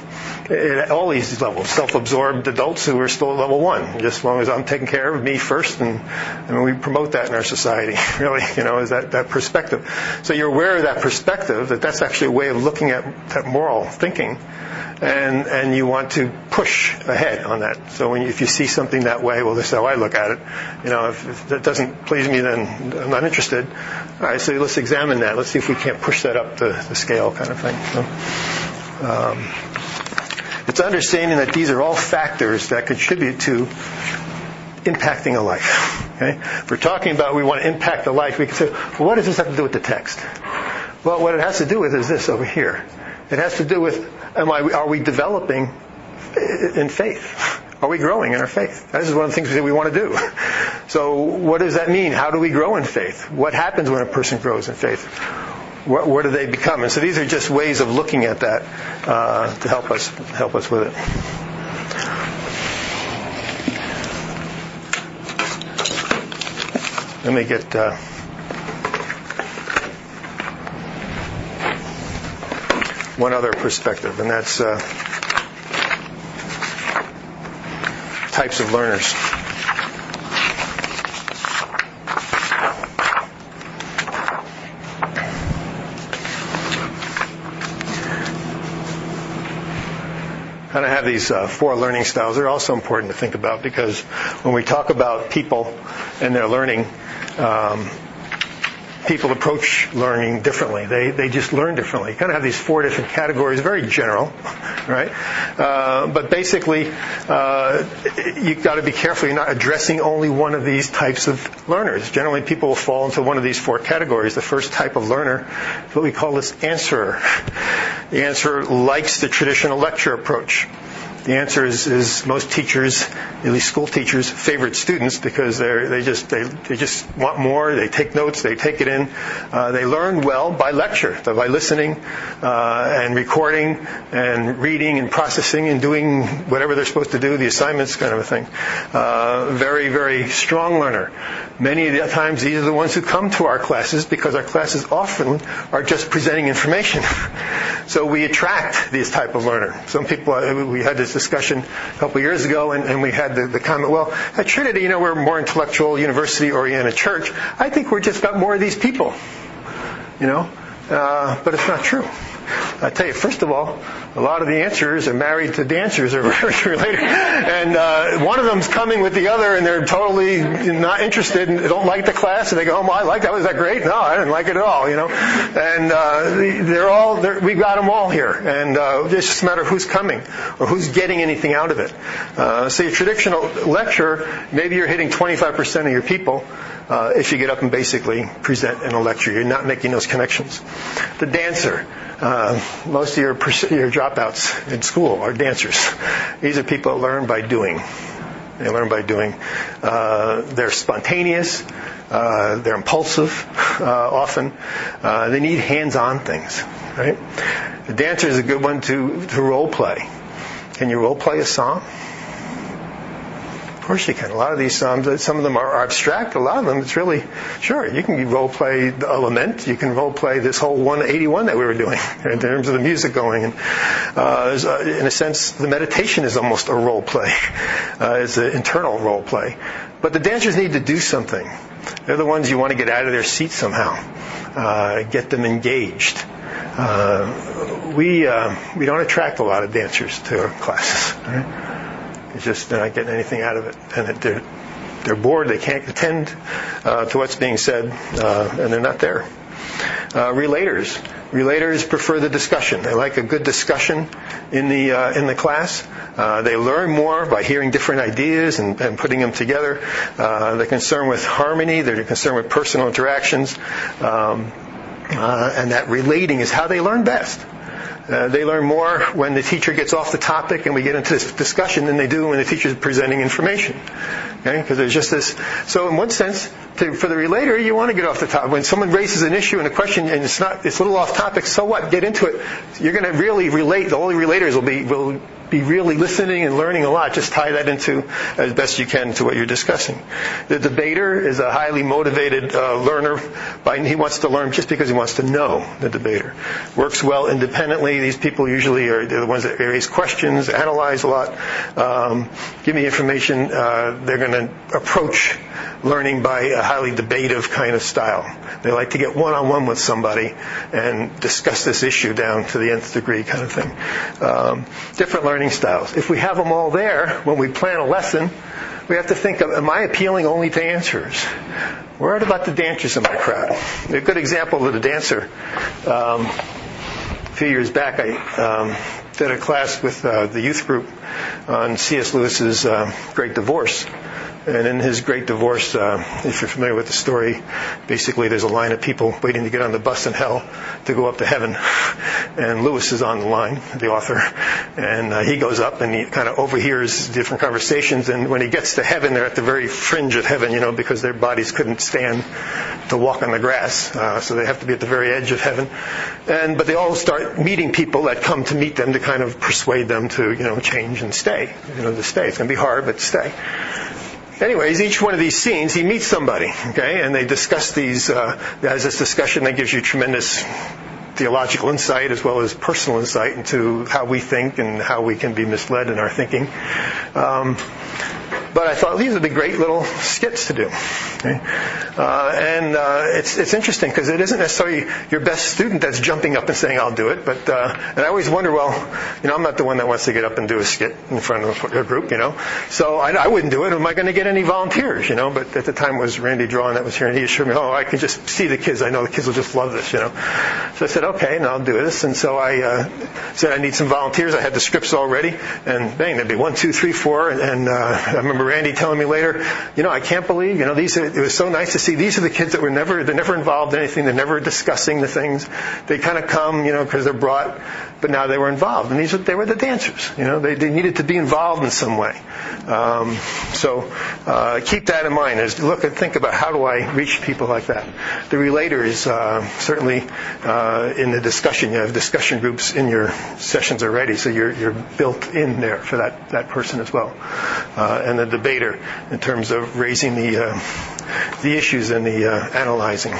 at all these levels, self-absorbed adults who are still at level 1, just as long as I'm taking care of me first. And we promote that in our society, really, is that perspective. So you're aware of that perspective, that's actually a way of looking at that moral thinking. And you want to push ahead on that. So if you see something that way, well, this is how I look at it. If that doesn't please me, then I'm not interested. All right, so let's examine that. Let's see if we can't push that up the scale kind of thing. So, it's understanding that these are all factors that contribute to impacting a life. Okay? If we're talking about we want to impact a life, we can say, well, what does this have to do with the text? Well, what it has to do with is this over here. It has to do with, are we developing in faith? Are we growing in our faith? This is one of the things that we want to do. So what does that mean? How do we grow in faith? What happens when a person grows in faith? What do they become? And so these are just ways of looking at that to help us with it. Let me get... one other perspective, and that's types of learners. Kind of have these 4 learning styles. They're also important to think about because when we talk about people and their learning, people approach learning differently. They just learn differently. You kind of have these 4 different categories, very general, right? But basically, you've got to be careful. You're not addressing only one of these types of learners. Generally, people will fall into one of these 4 categories. The first type of learner is what we call this answerer. The answerer likes the traditional lecture approach. The answer is most teachers, at least school teachers, favorite students because they just want more. They take notes. They take it in. They learn well by lecture, by listening and recording and reading and processing and doing whatever they're supposed to do, the assignments kind of a thing. Very, very strong learner. Many of the times these are the ones who come to our classes because our classes often are just presenting information. So we attract this type of learner. Some people, we had this discussion a couple of years ago, and we had the comment, well, at Trinity, we're a more intellectual, university-oriented church. I think we're just got more of these people, but it's not true. I tell you, first of all, a lot of the answers are married to dancers or related, and one of them's coming with the other, and they're totally not interested and don't like the class, and they go, "Oh, I liked that. Was that great? No, I didn't like it at all." And we've got them all here, and it's just a matter of who's coming or who's getting anything out of it. So your traditional lecture, maybe you're hitting 25% of your people. If you get up and basically present in a lecture, you're not making those connections. The dancer, most of your dropouts in school are dancers. These are people that learn by doing. They learn by doing. They're spontaneous. They're impulsive often. They need hands-on things, right? The dancer is a good one to role play. Can you role play a psalm? Of course you can. A lot of these psalms, some of them are abstract. A lot of them, it's really, sure, you can role play a lament. You can role play this whole 181 that we were doing in terms of the music going. And in a sense, the meditation is almost a role play. It's an internal role play. But the dancers need to do something. They're the ones you want to get out of their seat somehow, get them engaged. We don't attract a lot of dancers to our classes. Right? It's just they're not getting anything out of it, and they're bored. They can't attend to what's being said, and they're not there. Relators prefer the discussion. They like a good discussion in the class. They learn more by hearing different ideas and putting them together. They're concerned with harmony. They're concerned with personal interactions, and that relating is how they learn best. They learn more when the teacher gets off the topic and we get into this discussion than they do when the teacher is presenting information. Okay? Because there's just this. So in one sense, for the relator, you want to get off the topic. When someone raises an issue and a question and it's a little off topic, so what? Get into it. You're going to really relate. The only relators will be really listening and learning a lot. Just tie that into as best you can to what you're discussing. The debater is a highly motivated learner. He wants to learn just because he wants to know. The debater works well independently. These people usually are the ones that raise questions, analyze a lot, give me information. They're going to approach learning by a highly debative kind of style. They like to get one-on-one with somebody and discuss this issue down to the nth degree kind of thing. Different learning styles. If we have them all there when we plan a lesson, we have to think of, am I appealing only to answers? What about the dancers in my crowd? A good example of the dancer. A few years back, I did a class with the youth group on C.S. Lewis's Great Divorce. And in his Great Divorce, if you're familiar with the story, basically there's a line of people waiting to get on the bus in hell to go up to heaven. And Lewis is on the line, the author. And he goes up and he kind of overhears different conversations. And when he gets to heaven, they're at the very fringe of heaven, because their bodies couldn't stand to walk on the grass. So they have to be at the very edge of heaven. But they all start meeting people that come to meet them to kind of persuade them to, change and stay. To stay. It's going to be hard, but stay. Anyways, each one of these scenes, he meets somebody, okay, and they discuss these. As this discussion, that gives you tremendous theological insight as well as personal insight into how we think and how we can be misled in our thinking. But I thought these would be great little skits to do. Okay? It's interesting because it isn't necessarily your best student that's jumping up and saying, I'll do it. But and I always wonder, I'm not the one that wants to get up and do a skit in front of a group, So I wouldn't do it. Am I going to get any volunteers, But at the time it was Randy Drawn that was here, and he assured me, I can just see the kids. I know the kids will just love this, So I said, okay, and I'll do this. And so I said I need some volunteers. I had the scripts all ready. And bang, there'd be 1, 2, 3, 4. And I remember Randy telling me later, I can't believe, it was so nice to see these are the kids that they're never involved in anything. They're never discussing the things. They kind of come, because they're brought, but now they were involved. And they were the dancers, they needed to be involved in some way. So keep that in mind as you look and think about how do I reach people like that. The relators, certainly in the discussion, you have discussion groups in your sessions already, so you're built in there for that person as well. And the debater in terms of raising the issues and the analyzing.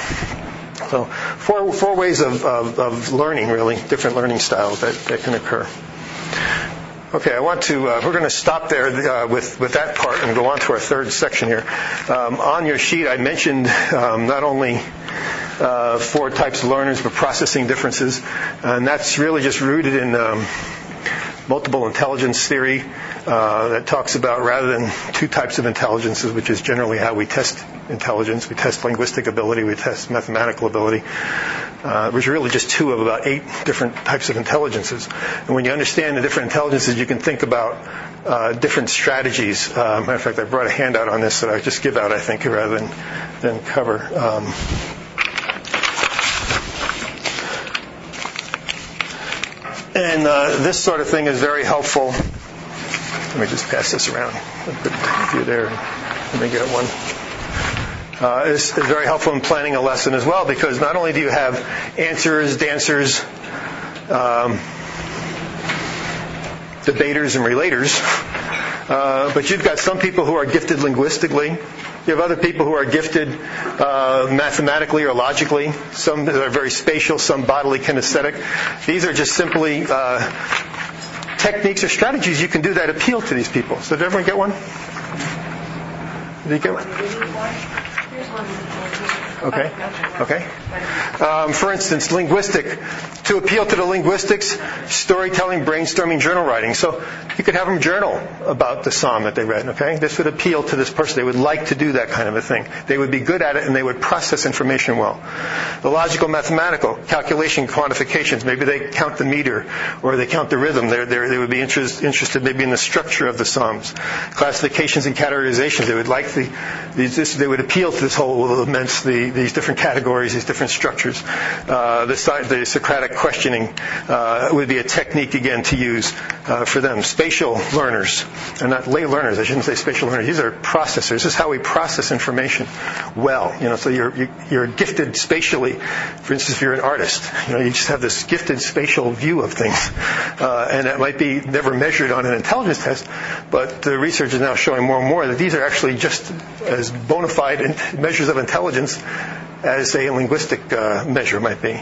So four ways of learning, really, different learning styles that can occur. Okay, I want to. We're going to stop there with that part and go on to our third section here. On your sheet, I mentioned not only 4 types of learners with processing differences. And that's really just rooted in multiple intelligence theory that talks about, rather than 2 types of intelligences, which is generally how we test intelligence. We test linguistic ability, we test mathematical ability, which are really just 2 of about 8 different types of intelligences. And when you understand the different intelligences, you can think about different strategies. Matter of fact, I brought a handout on this that I just give out, I think, rather than cover. And this sort of thing is very helpful. Let me just pass this around. I'll put a few there. Let me get one. Is very helpful in planning a lesson as well, because not only do you have answerers, dancers, debaters, and relators, but you've got some people who are gifted linguistically. You have other people who are gifted mathematically or logically. Some that are very spatial, some bodily kinesthetic. These are just simply techniques or strategies you can do that appeal to these people. So did everyone get one? Did you get one? Okay. For instance, linguistic. To appeal to the linguistics, storytelling, brainstorming, journal writing. So you could have them journal about the psalm that they read. Okay, this would appeal to this person. They would like to do that kind of a thing. They would be good at it, and they would process information well. The logical, mathematical, calculation, quantifications. Maybe they count the meter or they count the rhythm. They would be interested maybe in the structure of the psalms. Classifications and categorizations. They would like they would appeal to this whole immense these different categories, these different structures. The Socratic questioning would be a technique again to use for them. Spatial learners, and not lay learners. I shouldn't say spatial learners. These are processors. This is how we process information well. So you're gifted spatially. For instance, if you're an artist, you just have this gifted spatial view of things, and that might be never measured on an intelligence test. But the research is now showing more and more that these are actually just as bona fide measures of intelligence as a linguistic measure might be.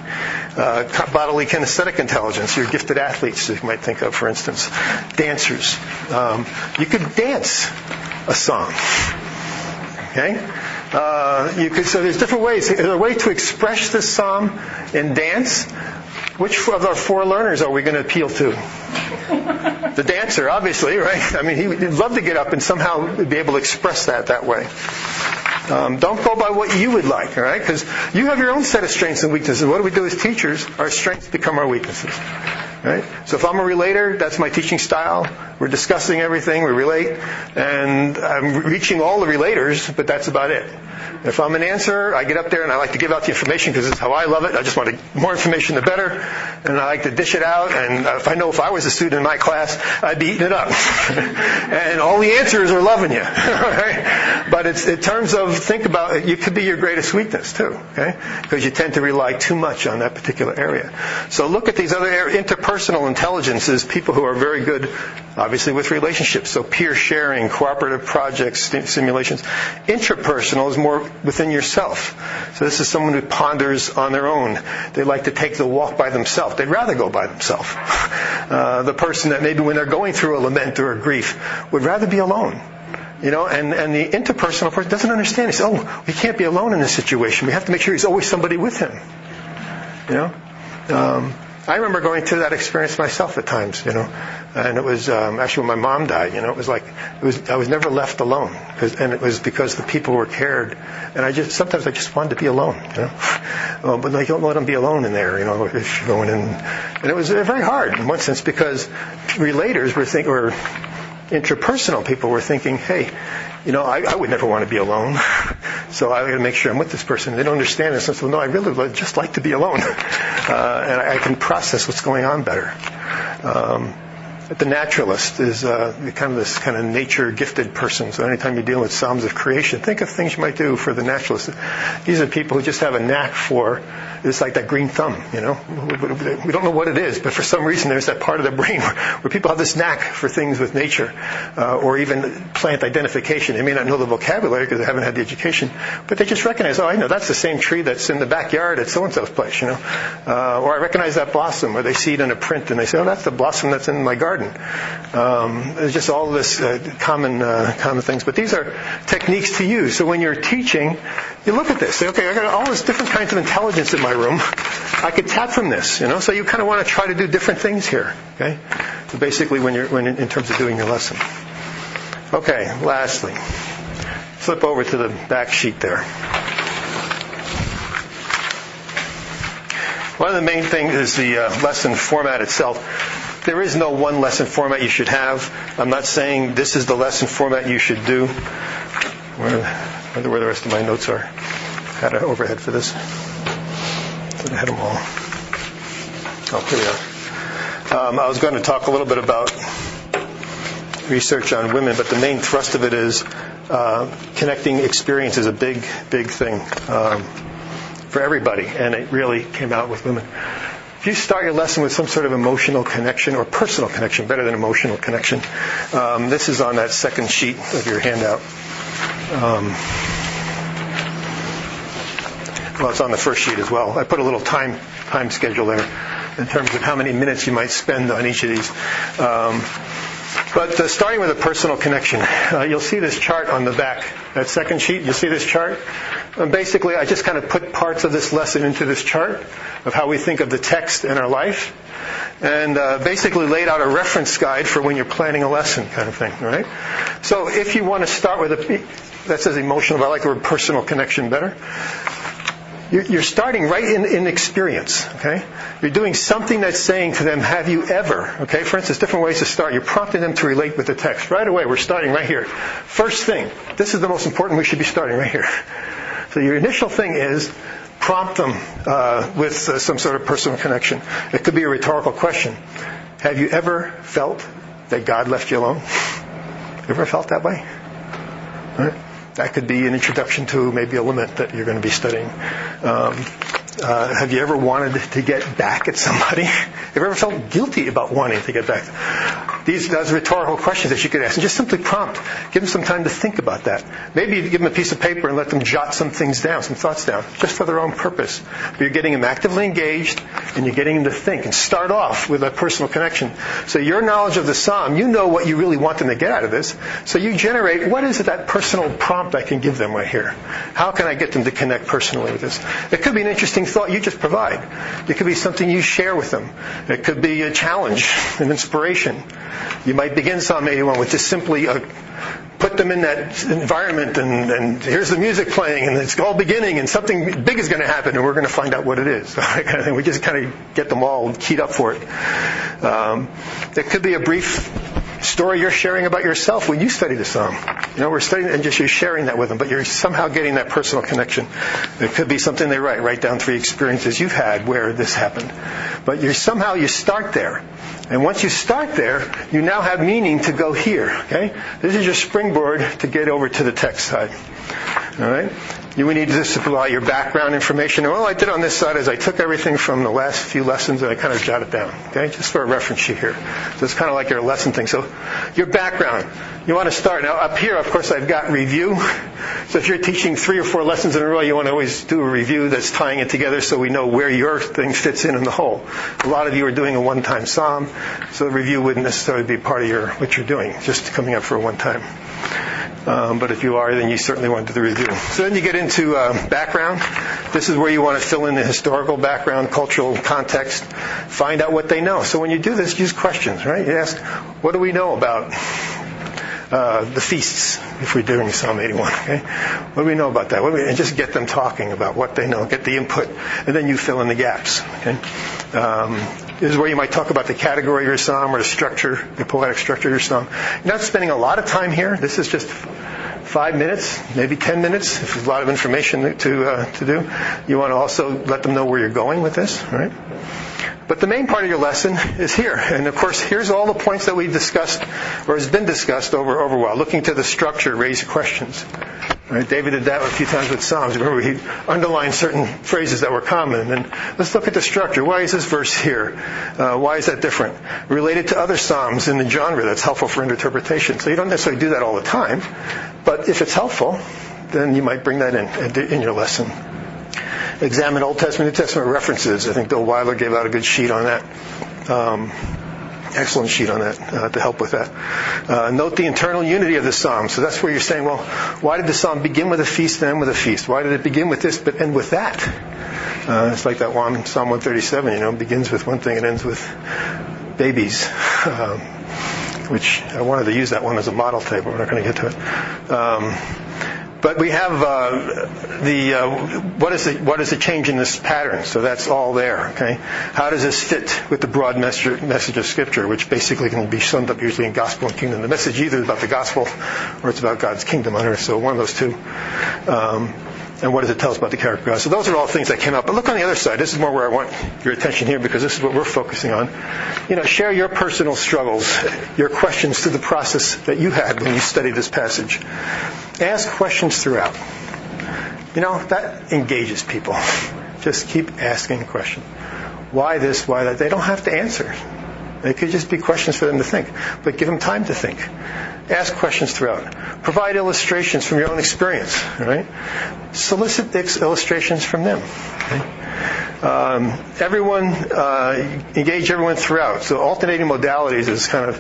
Bodily kinesthetic intelligence, your gifted athletes, you might think of, for instance. Dancers. You could dance a song. Okay? So there's different ways. There's a way to express this psalm in dance. Which of our 4 learners are we going to appeal to? The dancer, obviously, right? I mean, he'd love to get up and somehow be able to express that way. Don't go by what you would like, all right? Because you have your own set of strengths and weaknesses. What do we do as teachers? Our strengths become our weaknesses, right? So if I'm a relator, that's my teaching style. We're discussing everything, we relate, and I'm reaching all the relators, but that's about it. If I'm an answerer, I get up there and I like to give out the information because it's how I love it. I just want more information the better, and I like to dish it out. And if I was a student in my class, I'd be eating it up. And all the answers are loving you. Right? But it's in terms of, think about it, it could be your greatest weakness too, okay? Because you tend to rely too much on that particular area. So look at these other interpersonal intelligences, people who are very good, obviously, with relationships. So peer sharing, cooperative projects, simulations. Intrapersonal is more within yourself. So this is someone who ponders on their own. They like to take the walk by themselves. They'd rather go by themselves. The person that maybe when they're going through a lament or a grief would rather be alone. And the interpersonal person doesn't understand. He says, we can't be alone in this situation. We have to make sure there's always somebody with him. I remember going through that experience myself at times, and it was actually when my mom died. It was like I was never left alone, and it was because the people were cared, and sometimes I just wanted to be alone, but you don't let them be alone in there, if you're going in, and it was very hard in one sense because relators or interpersonal people were thinking, hey, I would never want to be alone, so I got to make sure I'm with this person. They don't understand this, and so no, I really would just like to be alone, and I can process what's going on better. The naturalist is this kind of nature gifted person. So anytime you deal with Psalms of creation, think of things you might do for the naturalist. These are people who just have a knack for, it's like that green thumb, We don't know what it is, but for some reason there's that part of the brain where people have this knack for things with nature, or even plant identification. They may not know the vocabulary because they haven't had the education, but they just recognize, I know that's the same tree that's in the backyard at so-and-so's place, Or I recognize that blossom, or they see it in a print and they say, that's the blossom that's in my garden. There's just all this common things. But these are techniques techniques to use. So when you're teaching, you look at this. Say, okay, I got all this different kinds of intelligence in my room. I could tap from this, you know. So you kind of want to try to do different things here. Okay. So basically, when in terms of doing your lesson. Okay. Lastly, flip over to the back sheet there. One of the main things is the lesson format itself. There is no one lesson format you should have. I'm not saying this is the lesson format you should do. I wonder where the rest of my notes are. I had an overhead for this. But I had them all. Oh, here we are. I was going to talk a little bit about research on women, but the main thrust of it is connecting experience is a big thing for everybody, and it really came out with women. If you start your lesson with some sort of emotional connection or personal connection, better than emotional connection, this is on that second sheet of your handout. Well, it's on the first sheet as well. I put a little time schedule there in terms of how many minutes you might spend on each of these. But starting with a personal connection, you'll see this chart on the back. That second sheet, you'll see this chart. Basically, I just kind of put parts of this lesson into this chart of how we think of the text in our life, and basically laid out a reference guide for when you're planning a lesson, kind of thing. All right. So if you want to start with that says emotional, but I like the word personal connection better. You're starting right in experience, okay? You're doing something that's saying to them, have you ever, okay? For instance, different ways to start. You're prompting them to relate with the text. Right away, we're starting right here. First thing, this is the most important, we should be starting right here. So your initial thing is prompt them with some sort of personal connection. It could be a rhetorical question. Have you ever felt that God left you alone? Ever felt that way? All right. That could be an introduction to maybe a limit that you're going to be studying. Have you ever wanted to get back at somebody? Have you ever felt guilty about wanting to get back? Those are rhetorical questions that you could ask. And just simply prompt. Give them some time to think about that. Maybe you give them a piece of paper and let them jot some things down, some thoughts down, just for their own purpose. But you're getting them actively engaged, and you're getting them to think. And start off with a personal connection. So your knowledge of the psalm, you know what you really want them to get out of this. So you generate, what is it, that personal prompt I can give them right here? How can I get them to connect personally with this? It could be an interesting thought you just provide. It could be something you share with them. It could be a challenge, an inspiration. You might begin Psalm 81 with just simply put them in that environment, and here's the music playing, and it's all beginning, and something big is going to happen, and we're going to find out what it is. We just kind of get them all keyed up for it. It could be a brief story you're sharing about yourself when you study the psalm. You know, we're studying and just you're sharing that with them, but you're somehow getting that personal connection. It could be something they write down 3 experiences you've had where this happened. But you start there. And once you start there, you now have meaning to go here. Okay? This is your springboard to get over to the text side. All right? You would need to supply your background information. And all I did on this side is I took everything from the last few lessons and I kind of jotted down. Okay? Just for a reference sheet here. So it's kind of like your lesson thing. So your background. You want to start. Now up here, of course, I've got review. So if you're teaching 3 or 4 lessons in a row, you want to always do a review that's tying it together so we know where your thing fits in the whole. A lot of you are doing a one-time psalm, so the review wouldn't necessarily be part of what you're doing, just coming up for a one-time. But if you are, then you certainly want to do the review. So then you get into background. This is where you want to fill in the historical background, cultural context, find out what they know. So when you do this, use questions, right? You ask, what do we know about the feasts, if we're doing Psalm 81, okay? What do we know about that? And just get them talking about what they know, get the input, and then you fill in the gaps, okay? This is where you might talk about the category of your psalm or the structure, the poetic structure of your psalm. You're not spending a lot of time here. This is just 5 minutes, maybe 10 minutes, if there's a lot of information to do. You want to also let them know where you're going with this, right? But the main part of your lesson is here. And of course, here's all the points that we've discussed, or has been discussed over a while. Looking to the structure, raise questions. Right? David did that a few times with Psalms. Remember, he underlined certain phrases that were common. And let's look at the structure. Why is this verse here? Why is that different? Related to other Psalms in the genre that's helpful for interpretation. So you don't necessarily do that all the time. But if it's helpful, then you might bring that in your lesson. Examine Old Testament, New Testament references. I think Bill Weiler gave out a good sheet on that. excellent sheet on that to help with that. Note the internal unity of the psalm. So that's where you're saying, well, why did the psalm begin with a feast and end with a feast? Why did it begin with this but end with that? It's like that one, Psalm 137, begins with one thing and ends with babies, which I wanted to use that one as a model type, but we're not going to get to it. But we have what is the change in this pattern? So that's all there. Okay, how does this fit with the broad message of Scripture, which basically can be summed up usually in gospel and kingdom? The message either is about the gospel or it's about God's kingdom on earth. So one of those two. And what does it tell us about the character of God? So those are all things that came up. But look on the other side. This is more where I want your attention here, because this is what we're focusing on. Share your personal struggles, your questions through the process that you had when you studied this passage. Ask questions throughout. That engages people. Just keep asking questions. Why this? Why that? They don't have to answer. They could just be questions for them to think. But give them time to think. Ask questions throughout. Provide illustrations from your own experience. Right? Solicit illustrations from them. Okay? Engage everyone throughout. So alternating modalities is kind of,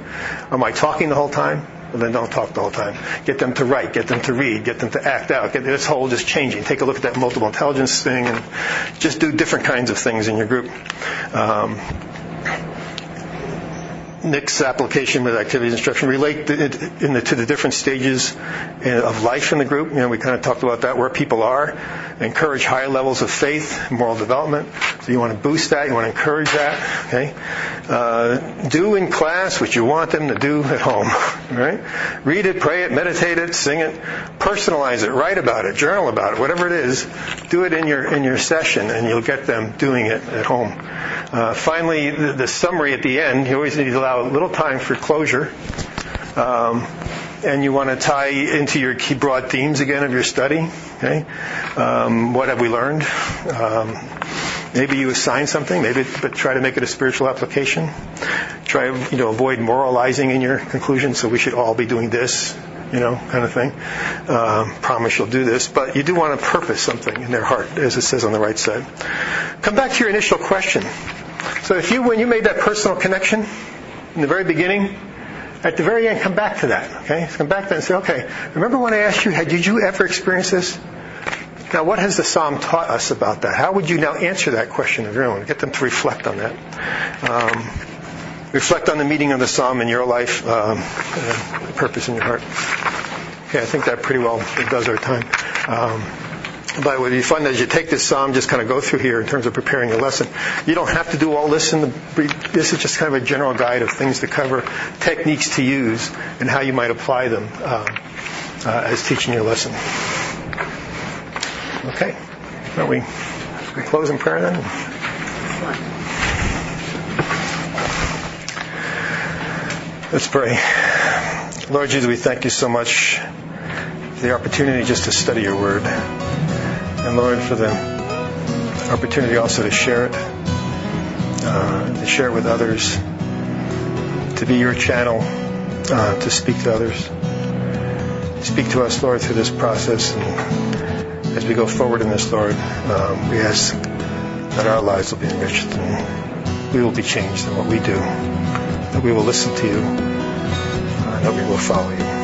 am I talking the whole time? Well, then don't talk the whole time. Get them to write, get them to read, get them to act out. Get this whole just changing. Take a look at that multiple intelligence thing and just do different kinds of things in your group. Nick's application with activities instruction relate to the different stages of life in the group. We kind of talked about that, where people are. Encourage higher levels of faith, moral development. So you want to boost that. You want to encourage that. Okay. Do in class what you want them to do at home. Right. Read it, pray it, meditate it, sing it, personalize it, write about it, journal about it, whatever it is. Do it in your session, and you'll get them doing it at home. Finally, the summary at the end. You always need to allow a little time for closure. And you want to tie into your key broad themes again of your study. Okay, what have we learned? Maybe you assign something, but try to make it a spiritual application. Try avoid moralizing in your conclusion. So we should all be doing this, kind of thing. Promise you'll do this, but you do want to purpose something in their heart, as it says on the right side. Come back to your initial question. So when you made that personal connection in the very beginning, at the very end, come back to that. Okay, come back to that and say, okay, remember when I asked you, did you ever experience this? Now, what has the Psalm taught us about that? How would you now answer that question of your own? Get them to reflect on that. Reflect on the meaning of the Psalm in your life, the purpose in your heart. Okay, I think that pretty well does our time. But it would be fun as you take this Psalm, just kind of go through here in terms of preparing your lesson. You don't have to do all this this is just kind of a general guide of things to cover, techniques to use, and how you might apply them as teaching your lesson. Okay. Well, we close in prayer then? Let's pray. Lord Jesus, we thank you so much for the opportunity just to study your word. And Lord, for the opportunity also to share it with others, to be your channel, to speak to others. Speak to us, Lord, through this process. And as we go forward in this, Lord, we ask that our lives will be enriched and we will be changed in what we do, that we will listen to you, that we will follow you.